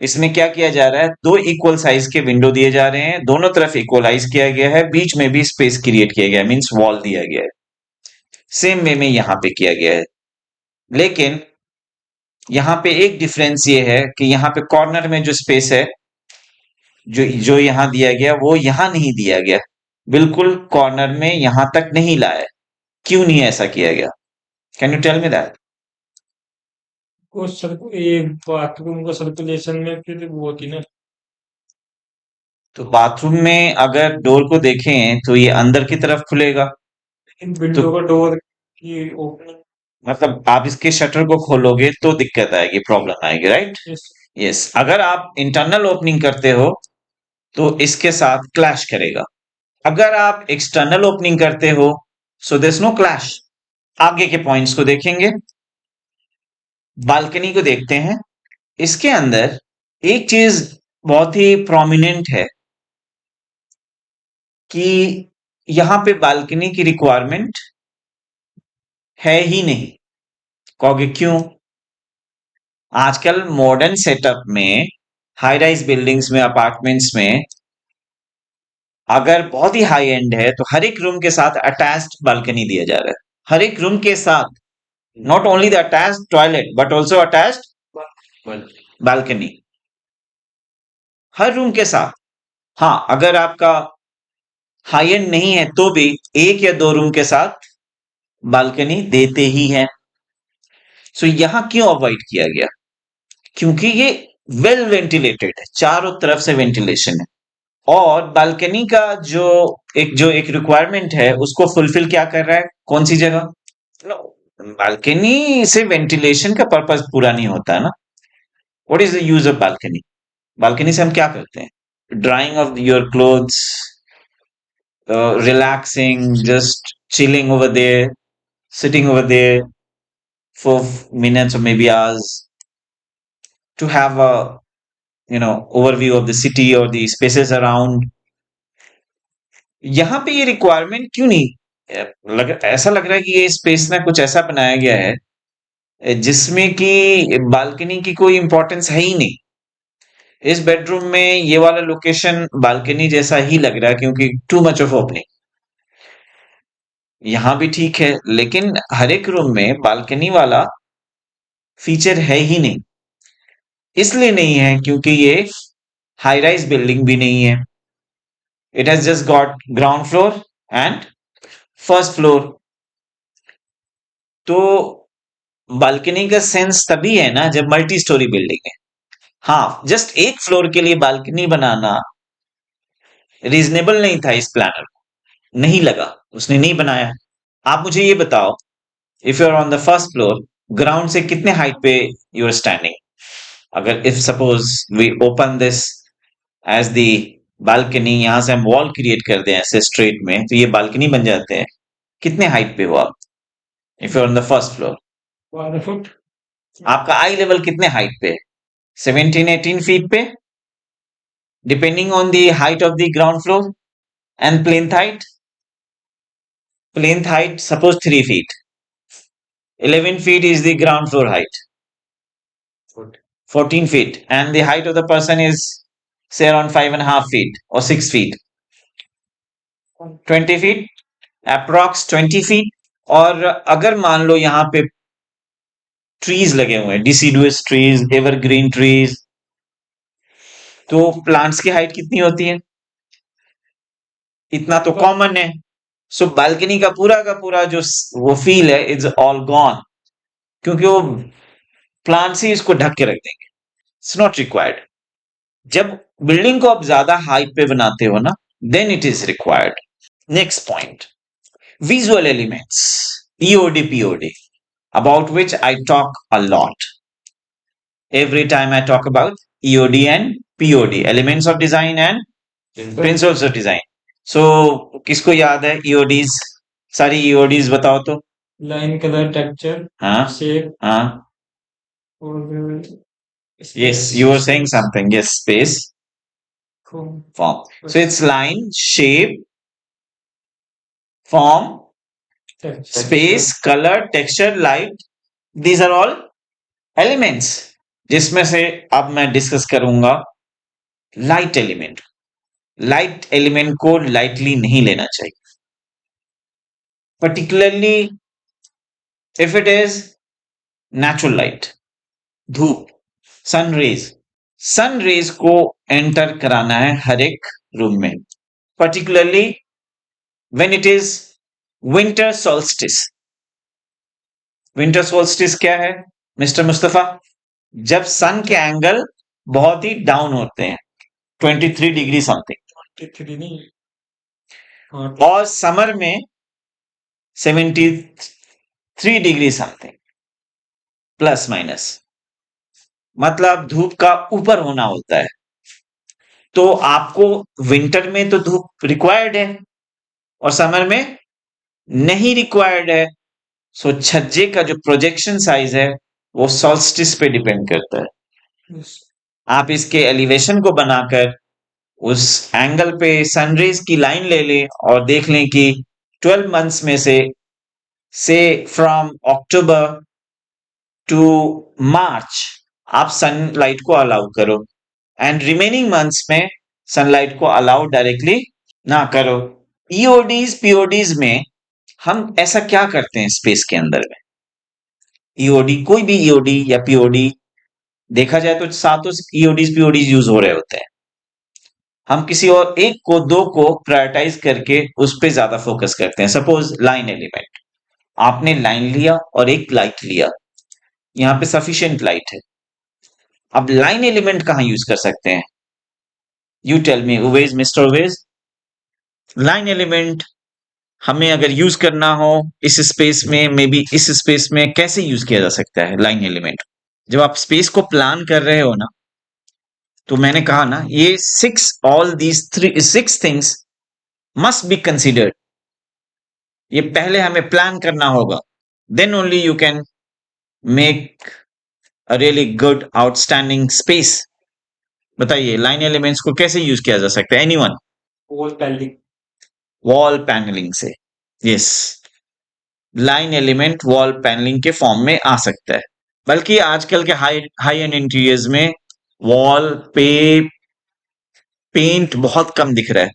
इसमें क्या किया जा रहा है, 2 इक्वल साइज के विंडो दिए जा रहे हैं, दोनों तरफ इक्वलाइज किया गया है, बीच में भी स्पेस क्रिएट किया गया है, मीन्स वॉल दिया गया है। सेम वे में यहां पे किया गया है। लेकिन यहाँ पे एक डिफरेंस ये है कि यहाँ पे कॉर्नर में जो स्पेस है, जो जो यहाँ दिया गया वो यहाँ नहीं दिया गया, बिल्कुल कॉर्नर में यहाँ तक नहीं लाया। क्यों नहीं ऐसा किया गया? Can you tell me that?
को ये बाथरूम को सर्कुलेशन में फिर वो होती ना,
तो बाथरूम में अगर डोर को देखें तो ये अंदर की तरफ खुलेगा।
लेकिन
तो
विंडो का डोर की ओपनिंग।
मतलब आप इसके शटर को खोलोगे तो दिक्कत आएगी, प्रॉब्लम आएगी, राइट?
यस।
यस। अगर आप इंटरनल ओपनिंग करते हो तो इसके साथ क्लैश करेगा। अगर आप एक्सटर्नल ओपनिंग करते हो so there is no clash. आगे के पॉइंट्स को देखेंगे। बालकनी को देखते हैं। इसके अंदर एक चीज बहुत ही प्रोमिनेंट है कि यहां पे बालकनी की रिक्वायरमेंट है ही नहीं। कहोगे क्यों? आजकल मॉडर्न सेटअप में, हाई राइज बिल्डिंग्स में, अपार्टमेंट्स में, अगर बहुत ही हाई एंड है तो हर एक रूम के साथ अटैच्ड बालकनी दिया जा रहा है। हर एक रूम के साथ, not only the attached toilet but also attached balcony, her room के साथ। हाँ, अगर आपका हाई एंड नहीं है तो भी 1 या 2 रूम के साथ बालकनी देते ही हैं। सो यहां क्यों अवॉइड किया गया? क्योंकि ये वेल वेंटिलेटेड है, चारों तरफ से वेंटिलेशन है। और बालकनी का जो एक रिक्वायरमेंट है उसको फुलफिल क्या कर रहा है? कौन सी जगह? बालकनी से वेंटिलेशन का पर्पस पूरा नहीं होता है ना। What is the use of balcony? Balcony से हम क्या करते हैं? Drying of your clothes, relaxing, just chilling over there, sitting over there for minutes or maybe hours to have a overview of the city or the spaces around. यहाँ पे ये रिक्वायरमेंट क्यों नहीं? ऐसा लग रहा है कि ये स्पेस ना कुछ ऐसा बनाया गया है जिसमें कि बालकनी की कोई इंपॉर्टेंस है ही नहीं। इस बेडरूम में ये वाला लोकेशन बालकनी जैसा ही लग रहा है क्योंकि टू मच ऑफ ओपनिंग। यहाँ भी ठीक है लेकिन हर एक रूम में बालकनी वाला फीचर है ही नहीं। इसलिए नहीं है क्योंकि ये हाई राइज बिल्डिंग भी नहीं है। It has just got ground floor and first floor. तो बालकनी का सेंस तभी है ना जब मल्टी स्टोरी बिल्डिंग है। हाँ, जस्ट एक फ्लोर के लिए बालकनी बनाना रीजनेबल नहीं था इस प्लानर को, नहीं लगा, उसने नहीं बनाया। आप मुझे ये बताओ, if you are on the first floor, ground से कितने हाइट पे यू आर स्टैंडिंग? अगर if suppose we open this as the balcony, यहां से हम वॉल क्रिएट कर दें ऐसे स्ट्रेट में तो ये बालकनी बन जाते हैं। कितने हाइट पे हो आप if you are on the first floor?
12 foot.
आपका आई लेवल कितने हाइट पे? 17-18 फीट पे, depending on the height of the ground floor. And plain height, suppose 3 feet, 11 feet is the ground floor height, 14 feet, and the height of the person is say around 5.5 feet or 6 feet, 20 feet, approx 20 feet। और अगर मान लो यहाँ पे ट्रीज लगे हुए हैं, डिसीडुअस ट्रीज, एवरग्रीन ट्रीज, तो प्लांट्स की हाइट कितनी होती है? इतना तो कॉमन है। सो बालकनी का पूरा जो वो फील है इट्स ऑल गॉन, क्योंकि वो प्लांट्स ही इसको ढक के रख देंगे। It's not required. जब बिल्डिंग को आप ज्यादा हाइट पे बनाते हो ना, then it is required. Next point, visual elements, EOD POD, about which I talk a lot. Every time I talk about EOD and POD, elements of design and principles of design. So, किसको याद है EODs? सारी EODs बताओ तो।
लाइन, कलर, टेक्सचर,
हाँ
शेप
हाँ,
और
yes, you were saying something. Yes, space, form. So it's line, shape, form, space, color, texture, light. These are all elements. जिसमें से अब मैं डिस्कस करूंगा लाइट एलिमेंट. लाइट एलिमेंट को लाइटली नहीं लेना चाहिए, particularly if it is natural light, धूप, सन रेज को एंटर कराना है हर एक रूम में, particularly when it is winter solstice. Winter solstice क्या है मिस्टर मुस्तफा? जब सन के एंगल बहुत ही डाउन होते हैं, 23 डिग्री समथिंग,
23 नहीं,
और समर में 73 डिग्री समथिंग प्लस माइनस, मतलब धूप का ऊपर होना होता है. तो आपको विंटर में तो धूप रिक्वायर्ड है और समर में नहीं रिक्वायर्ड है. सो छज्जे का जो प्रोजेक्शन साइज है वो सॉल्स्टिस पे डिपेंड करता है. आप इसके एलिवेशन को बनाकर उस एंगल पे सनरेज की लाइन ले लें और देख लें कि 12 मंथ्स में से फ्रॉम अक्टूबर टू मार्च आप सनलाइट को अलाउ करो एंड रिमेनिंग मंथ्स में सनलाइट को अलाउ डायरेक्टली ना करो. ईओडीज में हम ऐसा क्या करते हैं स्पेस के अंदर में? ईओडी, कोई भी ईओडी या पीओडी देखा जाए तो सातों पीओडीज यूज हो रहे होते हैं. हम किसी और एक को, दो को प्रायोरिटाइज करके उस पर ज्यादा फोकस करते हैं. सपोज लाइन एलिमेंट, आपने लाइन लिया और एक लाइट लिया, यहां पे सफिशिएंट लाइट है. अब लाइन एलिमेंट कहां यूज कर सकते हैं? You tell me Uwais, mister Uwais. Line element हमें अगर यूज करना हो इस स्पेस में, मे बी इस स्पेस में कैसे यूज किया जा सकता है लाइन एलिमेंट? जब आप स्पेस को प्लान कर रहे हो ना, तो मैंने कहा ना, ये six things must be considered. ये पहले हमें प्लान करना होगा, then only you can make a really good outstanding space. बताइए लाइन एलिमेंट्स को कैसे यूज किया जा सकता है? एनीवन? वॉल पैनलिंग से. Yes, line element wall panelling के फॉर्म में आ सकता है. बल्कि आजकल के हाई एंड इंटीरियर्स में वॉल पे पेंट बहुत कम दिख रहा है.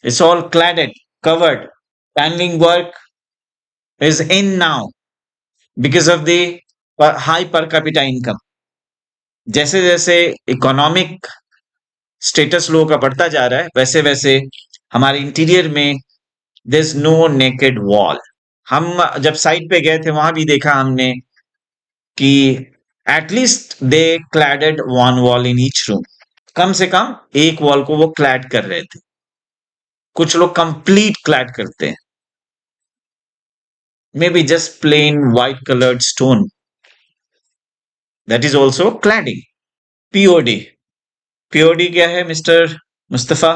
It's all cladded, covered. Panelling work is in now because of the high per capita income. जैसे जैसे इकोनॉमिक स्टेटस लोगों का बढ़ता जा रहा है, वैसे वैसे हमारे इंटीरियर में there's no naked wall. हम जब साइट पे गए थे वहां भी देखा हमने कि at least they cladded one wall in each room. कम से कम एक वॉल को वो क्लैड कर रहे थे. कुछ लोग कंप्लीट क्लैड करते हैं, maybe just plain white colored stone, that is also cladding. POD क्या है mister Mustafa?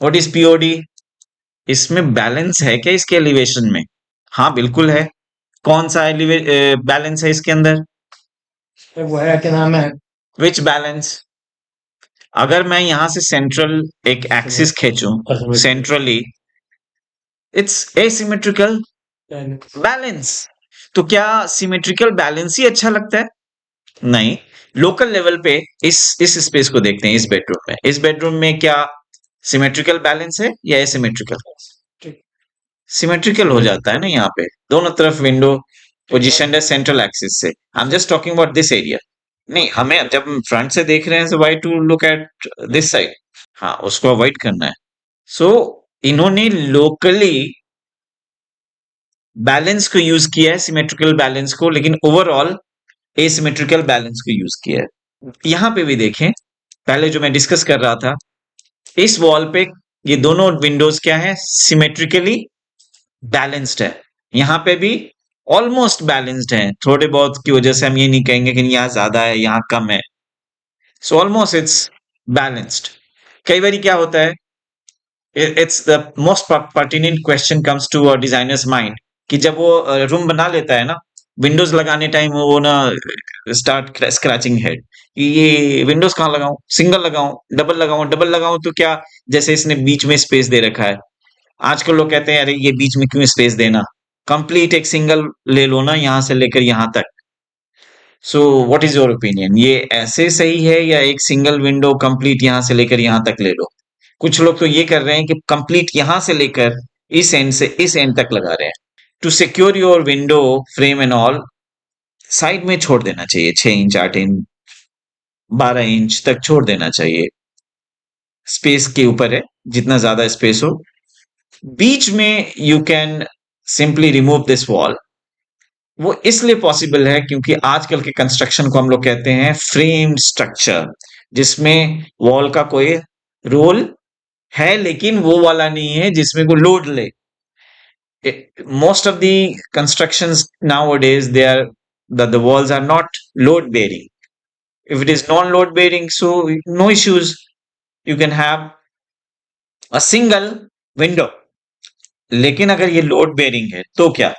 What is POD? इसमें बैलेंस है क्या इसके एलिवेशन में? हाँ बिल्कुल है. कौन सा बैलेंस है इसके अंदर?
वो है, क्या नाम है?
Which balance? अगर मैं यहां से सेंट्रल एक एक्सिस खींचूं सेंट्रली, इट्स एसिमेट्रिकल बैलेंस. तो क्या सिमेट्रिकल बैलेंस ही अच्छा लगता है? नहीं. लोकल लेवल पे इस स्पेस को देखते हैं. इस बेडरूम में क्या सिमेट्रिकल बैलेंस है या एसिमेट्रिकल? सिमेट्रिकल हो जाता है ना. यहाँ पे दोनों तरफ विंडो पोजिशन है सेंट्रल एक्सिस से. I am just talking about this area. नहीं, हमें जब फ्रंट से देख रहे हैं, why to look at this side? हाँ, उसको अवॉइड करना है. सो इन्होंने लोकली बैलेंस को यूज किया है, सिमेट्रिकल बैलेंस को, लेकिन ओवरऑल एसिमेट्रिकल बैलेंस को यूज किया है. यहां पे भी देखें, पहले जो मैं डिस्कस कर रहा था, इस वॉल पे ये दोनों विंडोज क्या है? सिमेट्रिकली बैलेंस्ड है. यहां पे भी ऑलमोस्ट बैलेंस्ड है. थोड़े बहुत की वजह से हम ये नहीं कहेंगे कि यहाँ ज्यादा है यहाँ कम है. So almost it's balanced. कई बार क्या होता है, it's the most pertinent question comes to a designer's mind कि जब वो रूम बना लेता है ना, विंडोज लगाने टाइम वो ना स्टार्ट स्क्रैचिंग हेड, ये विंडोज कहाँ लगाऊं, सिंगल लगाऊं, डबल लगाऊं तो क्या, जैसे इसने बीच में स्पेस दे रखा है। आजकल लोग कहते हैं अरे ये बीच में क्यों स्पेस देना, कंप्लीट एक सिंगल ले लो ना यहां से लेकर यहां तक। So what is your opinion, ये ऐसे सही है या एक सिंगल विंडो कंप्लीट यहां से लेकर यहां तक ले लो? कुछ लोग तो ये कर रहे हैं कि कंप्लीट यहां से लेकर इस एंड से इस एंड तक लगा रहे हैं। To secure your window frame and all, side में छोड़ देना चाहिए, 6 इंच 8 इंच 12 इंच तक छोड़ देना चाहिए। स्पेस के ऊपर है, जितना ज्यादा स्पेस हो। बीच में you can simply remove this wall. वो इसलिए पॉसिबल है क्योंकि आजकल के कंस्ट्रक्शन को हम लोग कहते हैं फ्रेम्ड स्ट्रक्चर, जिसमें वॉल का कोई रोल है लेकिन वो वाला नहीं है जिसमें कोई लोड ले। Most of the constructions nowadays, they are the walls are not load bearing. If it is non-load bearing, so no issues. You can have a single window. लेकिन अगर ये लोड बेयरिंग है तो क्या?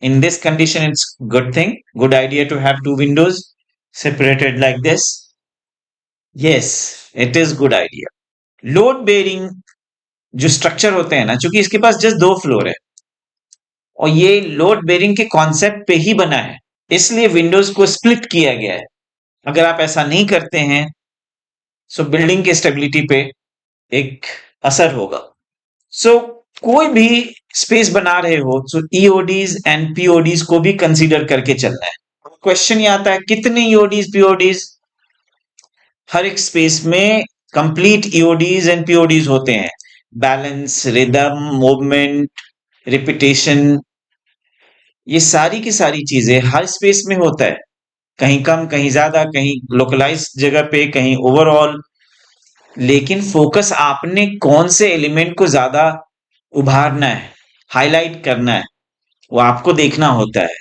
In this condition, it's good thing, good idea to have two windows separated like this. Yes, it is good idea. Load bearing जो स्ट्रक्चर होते हैं ना, चूंकि इसके पास जस्ट 2 फ्लोर है और ये लोड बेरिंग के कॉन्सेप्ट पे ही बना है, इसलिए विंडोज को स्प्लिट किया गया है। अगर आप ऐसा नहीं करते हैं सो बिल्डिंग के स्टेबिलिटी पे एक असर होगा। सो कोई भी स्पेस बना रहे हो तो ईओडीज एंड पीओडीज को भी कंसीडर करके चलना है। क्वेश्चन ये आता है कितने ईओडीज पीओडीज? हर एक स्पेस में कंप्लीट ईओडीज एंड पीओडीज होते हैं। बैलेंस, रिदम, मूवमेंट, रिपीटेशन, ये सारी की सारी चीजें हर स्पेस में होता है, कहीं कम कहीं ज्यादा, कहीं लोकलाइज जगह पे, कहीं ओवरऑल। लेकिन फोकस आपने कौन से एलिमेंट को ज्यादा उभारना है, हाईलाइट करना है, वो आपको देखना होता है।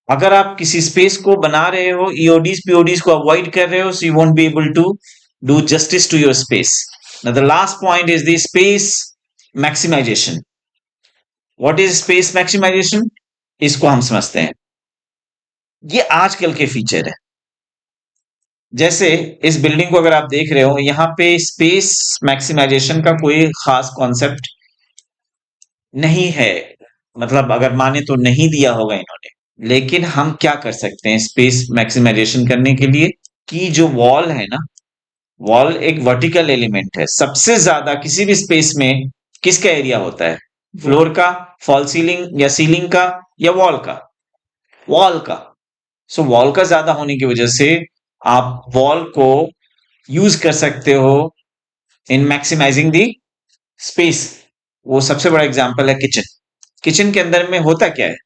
अगर आप किसी स्पेस को बना रहे हो, ईओडीज पीओडीज को अवॉइड कर रहे हो, so you won't be able to do justice to your space. The last point is the space maximisation. What is space maximisation? इसको हम समझते हैं, ये आजकल के फीचर है। जैसे इस बिल्डिंग को अगर आप देख रहे हो, यहां पे स्पेस मैक्सिमाइजेशन का कोई खास कॉन्सेप्ट नहीं है, मतलब अगर माने तो नहीं दिया होगा इन्होंने। लेकिन हम क्या कर सकते हैं स्पेस मैक्सिमाइजेशन करने के लिए, कि जो वॉल है ना, वॉल एक वर्टिकल एलिमेंट है। सबसे ज्यादा किसी भी स्पेस में किसका एरिया होता है? फ्लोर का, फॉल सीलिंग या सीलिंग का, या वॉल का? वॉल का। सो वॉल का ज्यादा होने की वजह से आप वॉल को यूज कर सकते हो इन मैक्सिमाइजिंग दी स्पेस। वो सबसे बड़ा एग्जांपल है किचन। किचन के अंदर में होता क्या है?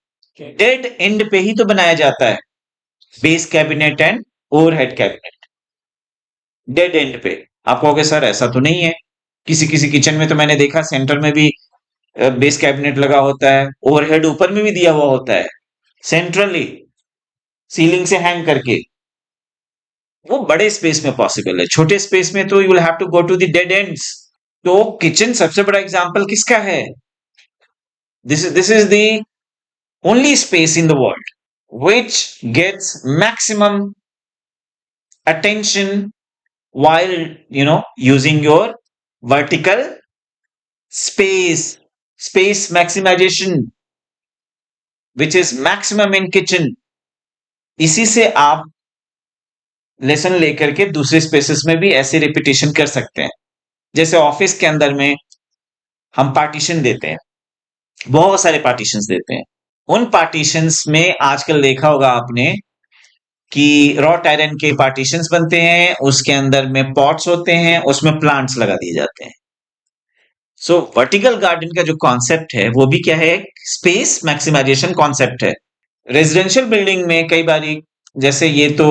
डेड एंड पे ही तो बनाया जाता है base cabinet and overhead cabinet. Dead and पे। आप कहोगे सर ऐसा तो नहीं है, किसी किसी किचन में तो मैंने देखा सेंटर में भी बेस कैबिनेट लगा होता है, ओवरहेड ऊपर में भी दिया हुआ होता है सेंट्रली, सीलिंग से हैंग करके। वो बड़े स्पेस में पॉसिबल है, छोटे स्पेस में तो you will have to go to the dead ends. तो किचन सबसे बड़ा एग्जांपल किसका है? This is the only space in the world which gets maximum attention while using your vertical space maximization, which is maximum in kitchen। इसी से आप लेसन लेकर के दूसरे स्पेसेस में भी ऐसे रिपीटेशन कर सकते हैं। जैसे ऑफिस के अंदर में हम पार्टीशन देते हैं, बहुत सारे पार्टीशंस देते हैं। उन पार्टीशंस में आजकल देखा होगा आपने कि रॉट आयरन के पार्टीशंस बनते हैं, उसके अंदर में पॉट्स होते हैं, उसमें प्लांट्स लगा दिए जाते हैं। सो वर्टिकल गार्डन का जो कॉन्सेप्ट है वो भी क्या है? स्पेस मैक्सिमाइजेशन कॉन्सेप्ट है। रेजिडेंशियल बिल्डिंग में कई बार, जैसे ये तो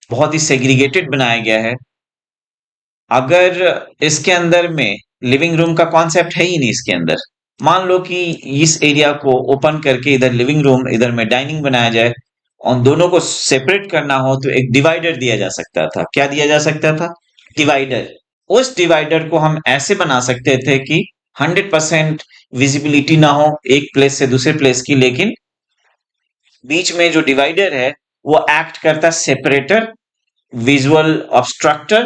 बहुत ही सेग्रीगेटेड बनाया गया है, अगर इसके अंदर में लिविंग रूम का कॉन्सेप्ट है ही नहीं इसके अंदर, मान लो कि इस एरिया को ओपन करके इधर लिविंग रूम, इधर में डाइनिंग बनाया जाए और दोनों को सेपरेट करना हो तो एक डिवाइडर दिया जा सकता था। क्या दिया जा सकता था? डिवाइडर। उस डिवाइडर को हम ऐसे बना सकते थे कि 100% विजिबिलिटी ना हो एक प्लेस से दूसरे प्लेस की, लेकिन बीच में जो डिवाइडर है वो एक्ट करता है separator, visual obstructor.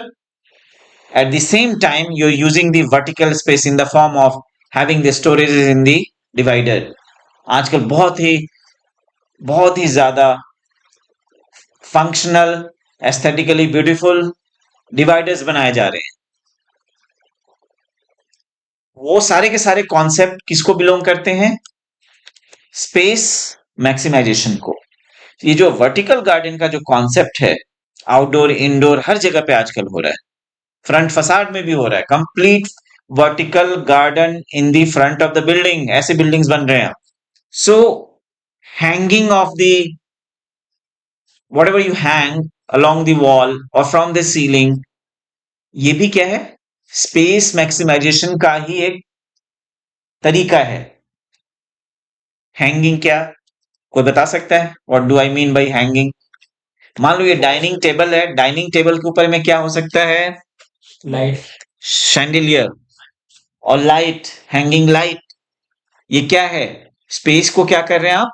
At the same time, you're using the vertical space in the form of having the storages in the divider. आजकल बहुत ही ज्यादा फंक्शनल, एस्थेटिकली ब्यूटीफुल डिवाइडर्स बनाए जा रहे हैं। वो सारे के सारे कॉन्सेप्ट किसको बिलोंग करते हैं? स्पेस मैक्सिमाइजेशन को। ये जो वर्टिकल गार्डन का जो कॉन्सेप्ट है, आउटडोर इंडोर हर जगह पे आजकल हो रहा है, फ्रंट फसाड में भी हो रहा है, complete vertical garden in the front of the building, ऐसे बिल्डिंग्स बन रहे हैं। So hanging of the whatever you hang along the wall or from the ceiling, ये भी क्या है? स्पेस मैक्सिमाइजेशन का ही एक तरीका है। हैंगिंग क्या? कोई बता सकता है? What do I mean by hanging? मान लो ये डाइनिंग टेबल है, डाइनिंग टेबल के ऊपर में क्या हो सकता है?
लाइट,
शैंडिलियर और लाइट, हैंगिंग लाइट। ये क्या है? स्पेस को क्या कर रहे हैं आप?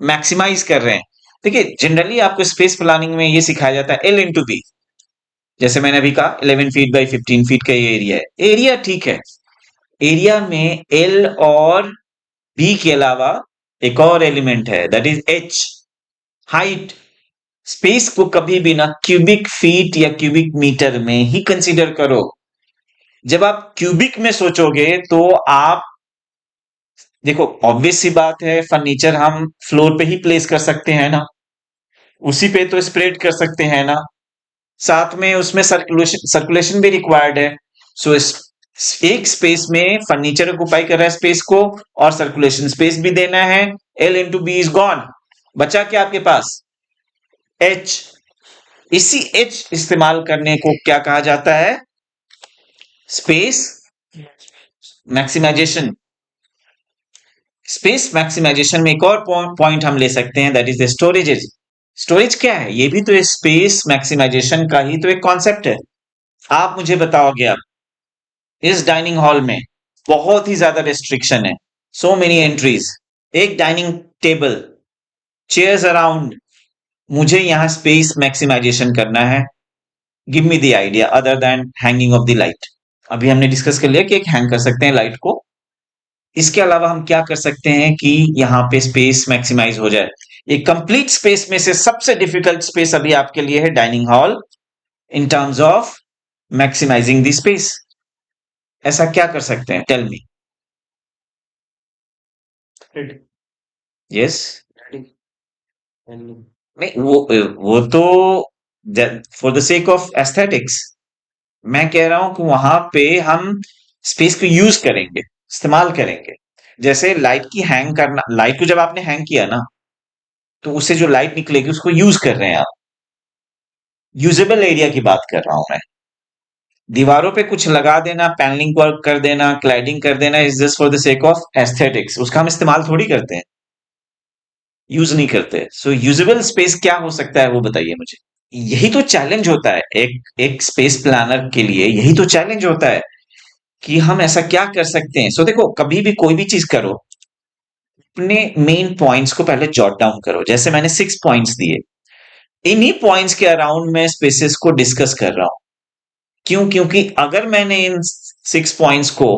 मैक्सिमाइज कर रहे हैं। देखिए, जनरली आपको स्पेस प्लानिंग में ये सिखाया जाता है एल इंटू बी। जैसे मैंने अभी कहा 11 फीट बाई 15 फीट का ये एरिया है। एरिया ठीक है, एरिया में एल और बी के अलावा एक और एलिमेंट है, that is H, height. Space को कभी भी ना क्यूबिक फीट या क्यूबिक मीटर में ही कंसीडर करो। जब आप क्यूबिक में सोचोगे तो आप देखो, ऑब्वियस सी बात है, फर्नीचर हम फ्लोर पे ही प्लेस कर सकते हैं ना, उसी पे तो स्प्रेड कर सकते हैं ना, साथ में उसमें सर्कुलेशन भी रिक्वायर्ड है। सो एक स्पेस में फर्नीचर ऑक्युपाई कर रहा है स्पेस को, और सर्कुलेशन स्पेस भी देना है। L into B is gone, बचा क्या आपके पास? एच। इसी एच इस्तेमाल करने को क्या कहा जाता है? Space maximisation. स्पेस मैक्सिमाइजेशन में एक और पॉइंट हम ले सकते हैं, दैट इज द स्टोरेजेज। स्टोरेज क्या है? ये भी तो स्पेस मैक्सिमाइजेशन का ही तो एक कॉन्सेप्ट है। आप मुझे बताओगे, अब इस डाइनिंग हॉल में बहुत ही ज्यादा रेस्ट्रिक्शन है, सो मेनी एंट्रीज, एक डाइनिंग टेबल, चेयर्स अराउंड, मुझे यहां स्पेस मैक्सिमाइजेशन करना है। Give me the idea other than hanging of the light. अभी हमने डिस्कस कर लिया कि एक हैंग कर सकते हैं लाइट को, इसके अलावा हम क्या कर सकते हैं कि यहां पे स्पेस मैक्सिमाइज हो जाए? एक कंप्लीट स्पेस में से सबसे डिफिकल्ट स्पेस अभी आपके लिए है dining hall, in terms of maximising the space. ऐसा क्या कर सकते हैं? Tell me. यस। नहीं, वो तो for the sake of aesthetics, मैं कह रहा हूं कि वहां पे हम स्पेस को यूज करेंगे, इस्तेमाल करेंगे। जैसे लाइट की हैंग करना, लाइट को जब आपने हैंग किया ना, तो उससे जो लाइट निकलेगी उसको यूज कर रहे हैं आप। यूजेबल एरिया की बात कर रहा हूं मैं। दीवारों पे कुछ लगा देना, पैनलिंग वर्क कर देना, क्लैडिंग कर देना, is just for the sake of aesthetics, उसका हम इस्तेमाल थोड़ी करते हैं, यूज नहीं करते। सो यूजेबल स्पेस क्या हो सकता है वो बताइए मुझे। यही तो चैलेंज होता है एक स्पेस प्लानर के लिए, यही तो चैलेंज होता है कि हम ऐसा क्या कर सकते हैं। सो देखो, कभी भी कोई भी चीज करो, अपने मेन पॉइंट्स को पहले जॉट डाउन करो। जैसे मैंने 6 पॉइंट्स दिए, इन्हीं पॉइंट्स के अराउंड मैं स्पेसेस को डिस्कस कर रहा हूं। क्यों? क्योंकि अगर मैंने इन 6 पॉइंट्स को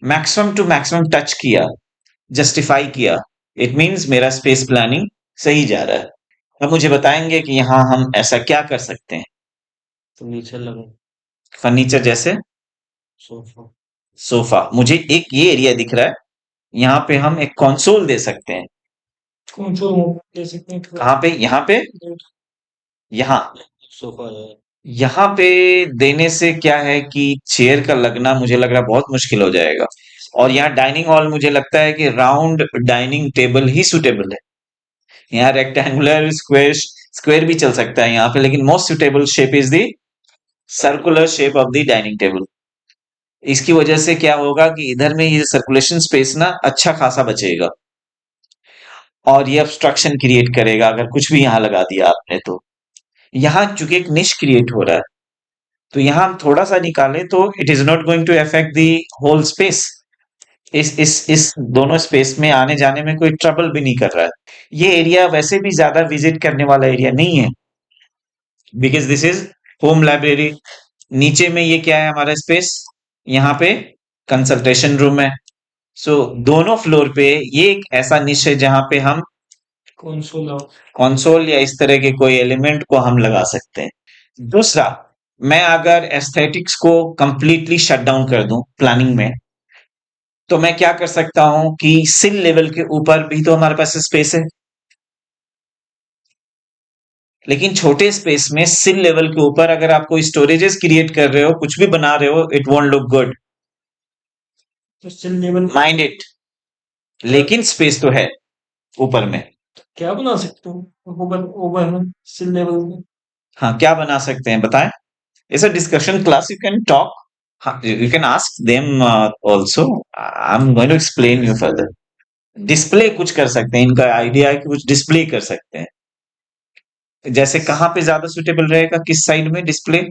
मैक्सिमम टू मैक्सिमम टच किया, जस्टिफाई किया, इट मींस मेरा स्पेस प्लानिंग सही जा रहा है। अब मुझे बताएंगे कि यहां हम ऐसा क्या कर सकते हैं।
फर्नीचर लगा,
फर्नीचर जैसे
सोफा,
सोफा, मुझे एक ये एरिया दिख रहा है, यहाँ पे हम एक कंसोल दे सकते हैं।
कौन सा दे सकते हैं?
कहाँ पे? यहाँ पे, यहाँ,
सोफा है।
यहाँ पे देने से क्या है कि चेयर का लगना मुझे लग रहा है बहुत मुश्किल हो जाएगा। और यहाँ डाइनिंग हॉल मुझे लगता है कि राउंड डाइनिंग टेबल ही सुटेबल है। यहाँ रेक्टेंगुलर, स्क्वेयर, स्क्वेयर भी चल सकता है यहाँ पे, लेकिन most suitable shape is the circular shape of the dining table. इसकी वजह से क्या होगा कि इधर में ये सर्कुलेशन स्पेस ना अच्छा खासा बचेगा, और ये ऑब्स्ट्रक्शन क्रिएट करेगा अगर कुछ भी यहाँ लगा दिया आपने तो। यहाँ चूंकि एक निश क्रिएट हो रहा है, तो यहाँ हम थोड़ा सा निकालें तो it is not going to affect the whole space. इस दोनों स्पेस में आने जाने में कोई ट्रबल भी नहीं कर रहा है। ये एरिया वैसे भी ज्यादा विजिट करने वाला एरिया नहीं है, because this is home library. नीचे में ये क्या है हमारा स्पेस, यहाँ पे कंसल्टेशन रूम है। सो दोनों फ्लोर पे ये एक ऐसा निश है जहां पे हम
कंसोल आओ।
कंसोल या इस तरह के कोई एलिमेंट को हम लगा सकते हैं। दूसरा, मैं अगर एस्थेटिक्स को कंप्लीटली शट डाउन कर दूं प्लानिंग में, तो मैं क्या कर सकता हूं कि सिल लेवल के ऊपर भी तो हमारे पास स्पेस है, लेकिन छोटे स्पेस में सिल लेवल के ऊपर अगर आप कोई स्टोरेजेस क्रिएट कर रहे हो, कुछ भी बना रहे हो, इट वोंट लुक गुड।
तो सिल लेवल
माइंड इट। लेकिन स्पेस तो है ऊपर में।
क्या बना सकते हो ओवर ओवर सिल लेवल में?
हाँ, क्या बना सकते हैं बताएं। It's a discussion class, you can talk. हाँ, you can ask them also. I am going to explain you further. Display कुछ कर सकते हैं, इनका आइडिया है कि कुछ डिस्प्ले कर सकते हैं। जैसे कहाँ पे ज्यादा सुटेबल रहेगा, किस साइड में डिस्प्ले?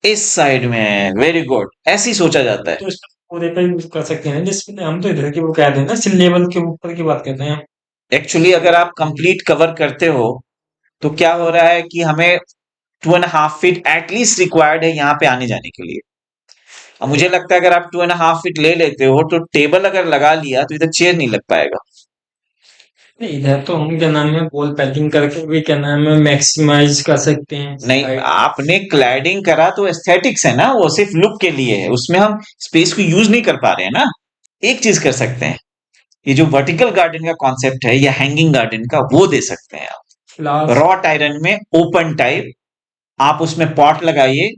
इस साइड में, वेरी गुड, ऐसी सोचा जाता है।
तो इसमें पूरे पे यूज कर सकते हैं डिस्प्ले। हम तो इधर की वो कह रहे हैं ना, सिल लेवल के ऊपर की बात करते हैं।
एक्चुअली अगर आप कंप्लीट कवर करते हो तो क्या हो रहा है कि हमें 2.5 फीट एटलीस्ट रिक्वायर्ड है यहाँ पे आने जाने के लिए। अब मुझे लगता है अगर आप 2.5 फीट ले लेते हो तो टेबल अगर लगा लिया तो इधर चेयर नहीं लग पाएगा।
नहीं, इधर तो हम क्या नाम है वॉल पैकिंग करके भी क्या नाम है मैक्सिमाइज कर सकते हैं
नहीं,
हाइट।
आपने क्लैडिंग करा तो एस्थेटिक्स है ना, वो सिर्फ लुक के लिए है, उसमें हम स्पेस को यूज नहीं कर पा रहे हैं ना। एक चीज कर सकते हैं, ये जो वर्टिकल गार्डन का कॉन्सेप्ट है या हैंगिंग गार्डन का, वो दे सकते हैं आप।
फ्लावर्स।
रॉट आयरन में ओपन टाइप, आप उसमें पॉट लगाइए।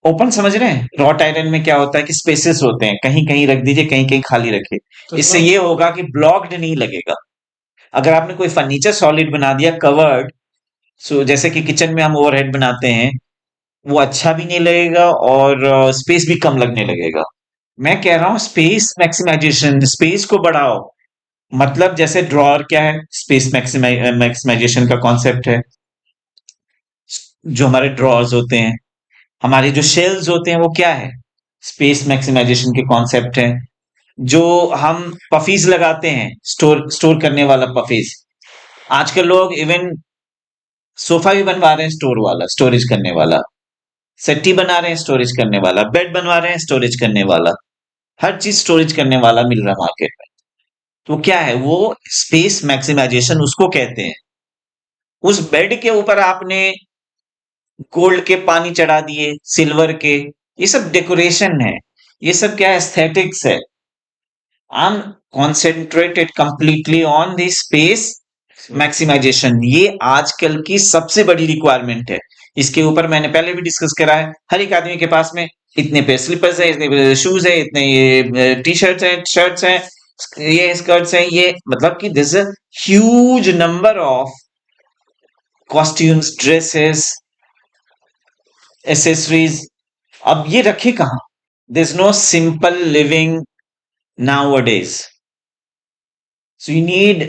ओपन समझ रहे हैं? रॉट आयरन में क्या होता है कि स्पेसेस होते हैं, कहीं कहीं रख दीजिए, कहीं कहीं खाली रखिए।
तो
इससे
सर
ये होगा कि ब्लॉक्ड नहीं लगेगा। अगर आपने कोई फर्नीचर सॉलिड बना दिया कवर्ड, सो जैसे कि किचन में हम ओवरहेड बनाते हैं, वो अच्छा भी नहीं लगेगा और स्पेस भी कम लगने लगेगा। मैं कह रहा हूं स्पेस मैक्सिमाइजेशन, स्पेस को बढ़ाओ। मतलब जैसे ड्रॉअर क्या है, स्पेस मैक्सिमाइजेशन का कॉन्सेप्ट है। जो हमारे ड्रॉअर्स होते हैं, हमारे जो शेल्स होते हैं, वो क्या है, स्पेस मैक्सिमाइजेशन के कॉन्सेप्ट है। जो हम पफीज लगाते हैं, स्टोर स्टोर करने वाला पफीज, आजकल लोग इवन सोफा भी बनवा रहे हैं स्टोर वाला, स्टोरेज करने वाला। सेट्टी बना रहे हैं स्टोरेज करने वाला, बेड बनवा रहे हैं स्टोरेज करने वाला। हर चीज स्टोरेज करने वाला मिल रहा है मार्केट में। तो क्या है वो, स्पेस मैक्सिमाइजेशन उसको कहते हैं। उस बेड के ऊपर आपने गोल्ड के पानी चढ़ा दिए, सिल्वर के, ये सब डेकोरेशन है। ये सब क्या है, एस्थेटिक्स है। I am concentrated completely on the space maximisation. ये आजकल की सबसे बड़ी रिक्वायरमेंट है। इसके ऊपर मैंने पहले भी डिस्कस करा है। हर एक आदमी के पास में इतने पे स्लीपर्स है, इतने शूज है, इतने ये टी शर्ट्स है, शर्ट्स है, ये स्कर्ट्स है, ये मतलब कि this huge number of costumes, dresses, accessories. अब ये रखे कहाँ? There is no simple living nowadays, so you need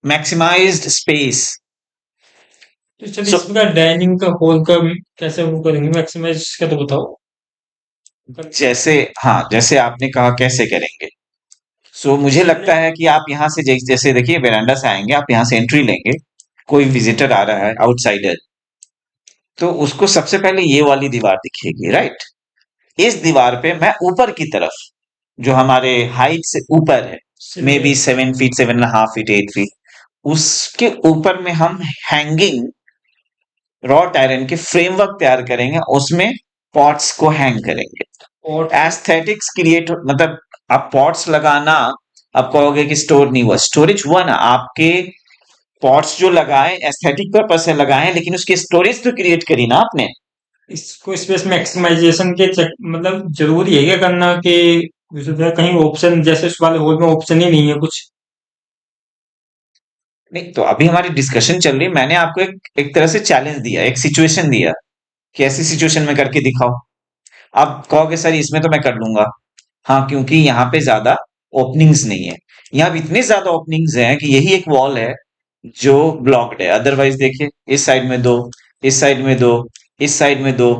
maximized space।
तो चलिए
so
इसका डाइनिंग का हॉल का कैसे वो करेंगे मैक्सिमाइज का तो बताओ।
जैसे, हाँ, जैसे आपने कहा कैसे करेंगे। मुझे लगता है कि आप यहाँ से जैसे देखिए वेरांडा से आएंगे, आप यहाँ से एंट्री लेंगे, कोई विजिटर आ रहा है आउटसाइडर, तो उसको सबसे पहले ये वाली दीवार दिखेगी, राइट। इस दीवार पे मैं ऊपर की तरफ, जो हमारे हाइट से ऊपर है, may be 7 feet, 7.5 feet, 8 feet, उसके ऊपर में हम हैंगिंग रॉट आयरन के फ्रेमवर्क तैयार करेंगे, उसमें पॉट्स को हैंग करेंगे।
और
एस्थेटिक्स क्रिएट, मतलब आप पॉट्स लगाना, आप कहोगे कि स्टोर नहीं हुआ, स्टोरेज हुआ ना। आपके पॉट्स जो लगाए एस्थेटिक पर्पस से लगाए, लेकिन उसकी स्टोरेज तो क्रिएट करी ना आपने।
इसको स्पेस मैक्सिमाइजेशन के मतलब जरूरी है क्या करना कि जैसे कहीं ऑप्शन जैसे उस वाले हॉल में ऑप्शन ही नहीं है कुछ?
नहीं, तो अभी हमारी डिस्कशन चल रही है, मैंने आपको एक तरह से चैलेंज दिया, एक सिचुएशन दिया कि ऐसी सिचुएशन में करके दिखाओ। आप कहोगे सर इसमें तो मैं कर लूंगा। हाँ, क्योंकि यहाँ पे ज्यादा ओपनिंग्स नहीं है। यहाँ पे इतने ज्यादा ओपनिंग्स हैं कि यही एक वॉल है जो ब्लॉक्ड है। अदरवाइज देखिए, इस साइड में दो, इस साइड में दो, इस साइड में दो।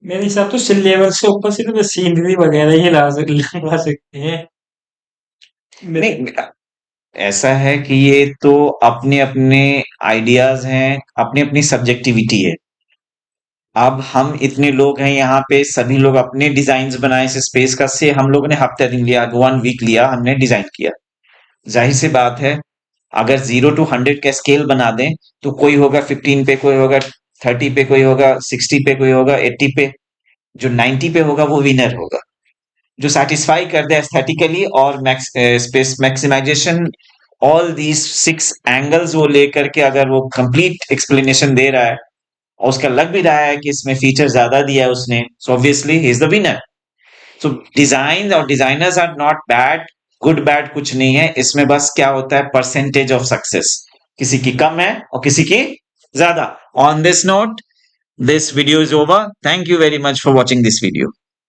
मेरे हिसाब तो लेवल से ऊपर सिर्फ सीनरी वगैरह ही ला सकते हैं। मेरे
नहीं, ऐसा है कि ये तो अपने अपने आइडियाज हैं, अपनी अपनी सब्जेक्टिविटी है। अब हम इतने लोग हैं यहाँ पे, सभी लोग अपने डिजाइन बनाए इस स्पेस का, से हम लोगों ने हफ्ते दिन लिया, 1 वीक लिया, हमने डिजाइन किया। जाहिर सी बात है, अगर 0 to 100 का स्केल बना दें तो कोई होगा 15 पे, कोई होगा 30 पे, कोई होगा 60 पे, कोई होगा 80 पे। जो 90 पे होगा वो विनर होगा, जो सेटिस्फाई कर दे एस्थेटिकली और space maximisation, all these 6 angles वो लेकर के अगर वो कंप्लीट एक्सप्लेनेशन दे रहा है और उसका लग भी रहा है कि इसमें फीचर ज्यादा दिया है उसने, so obviously he is the winner. So design और designers are not bad, good bad कुछ नहीं है इसमें, बस क्या होता है परसेंटेज ऑफ सक्सेस, किसी की कम है और किसी की ज्यादा। On this note, this video is over. Thank you very much for watching this video.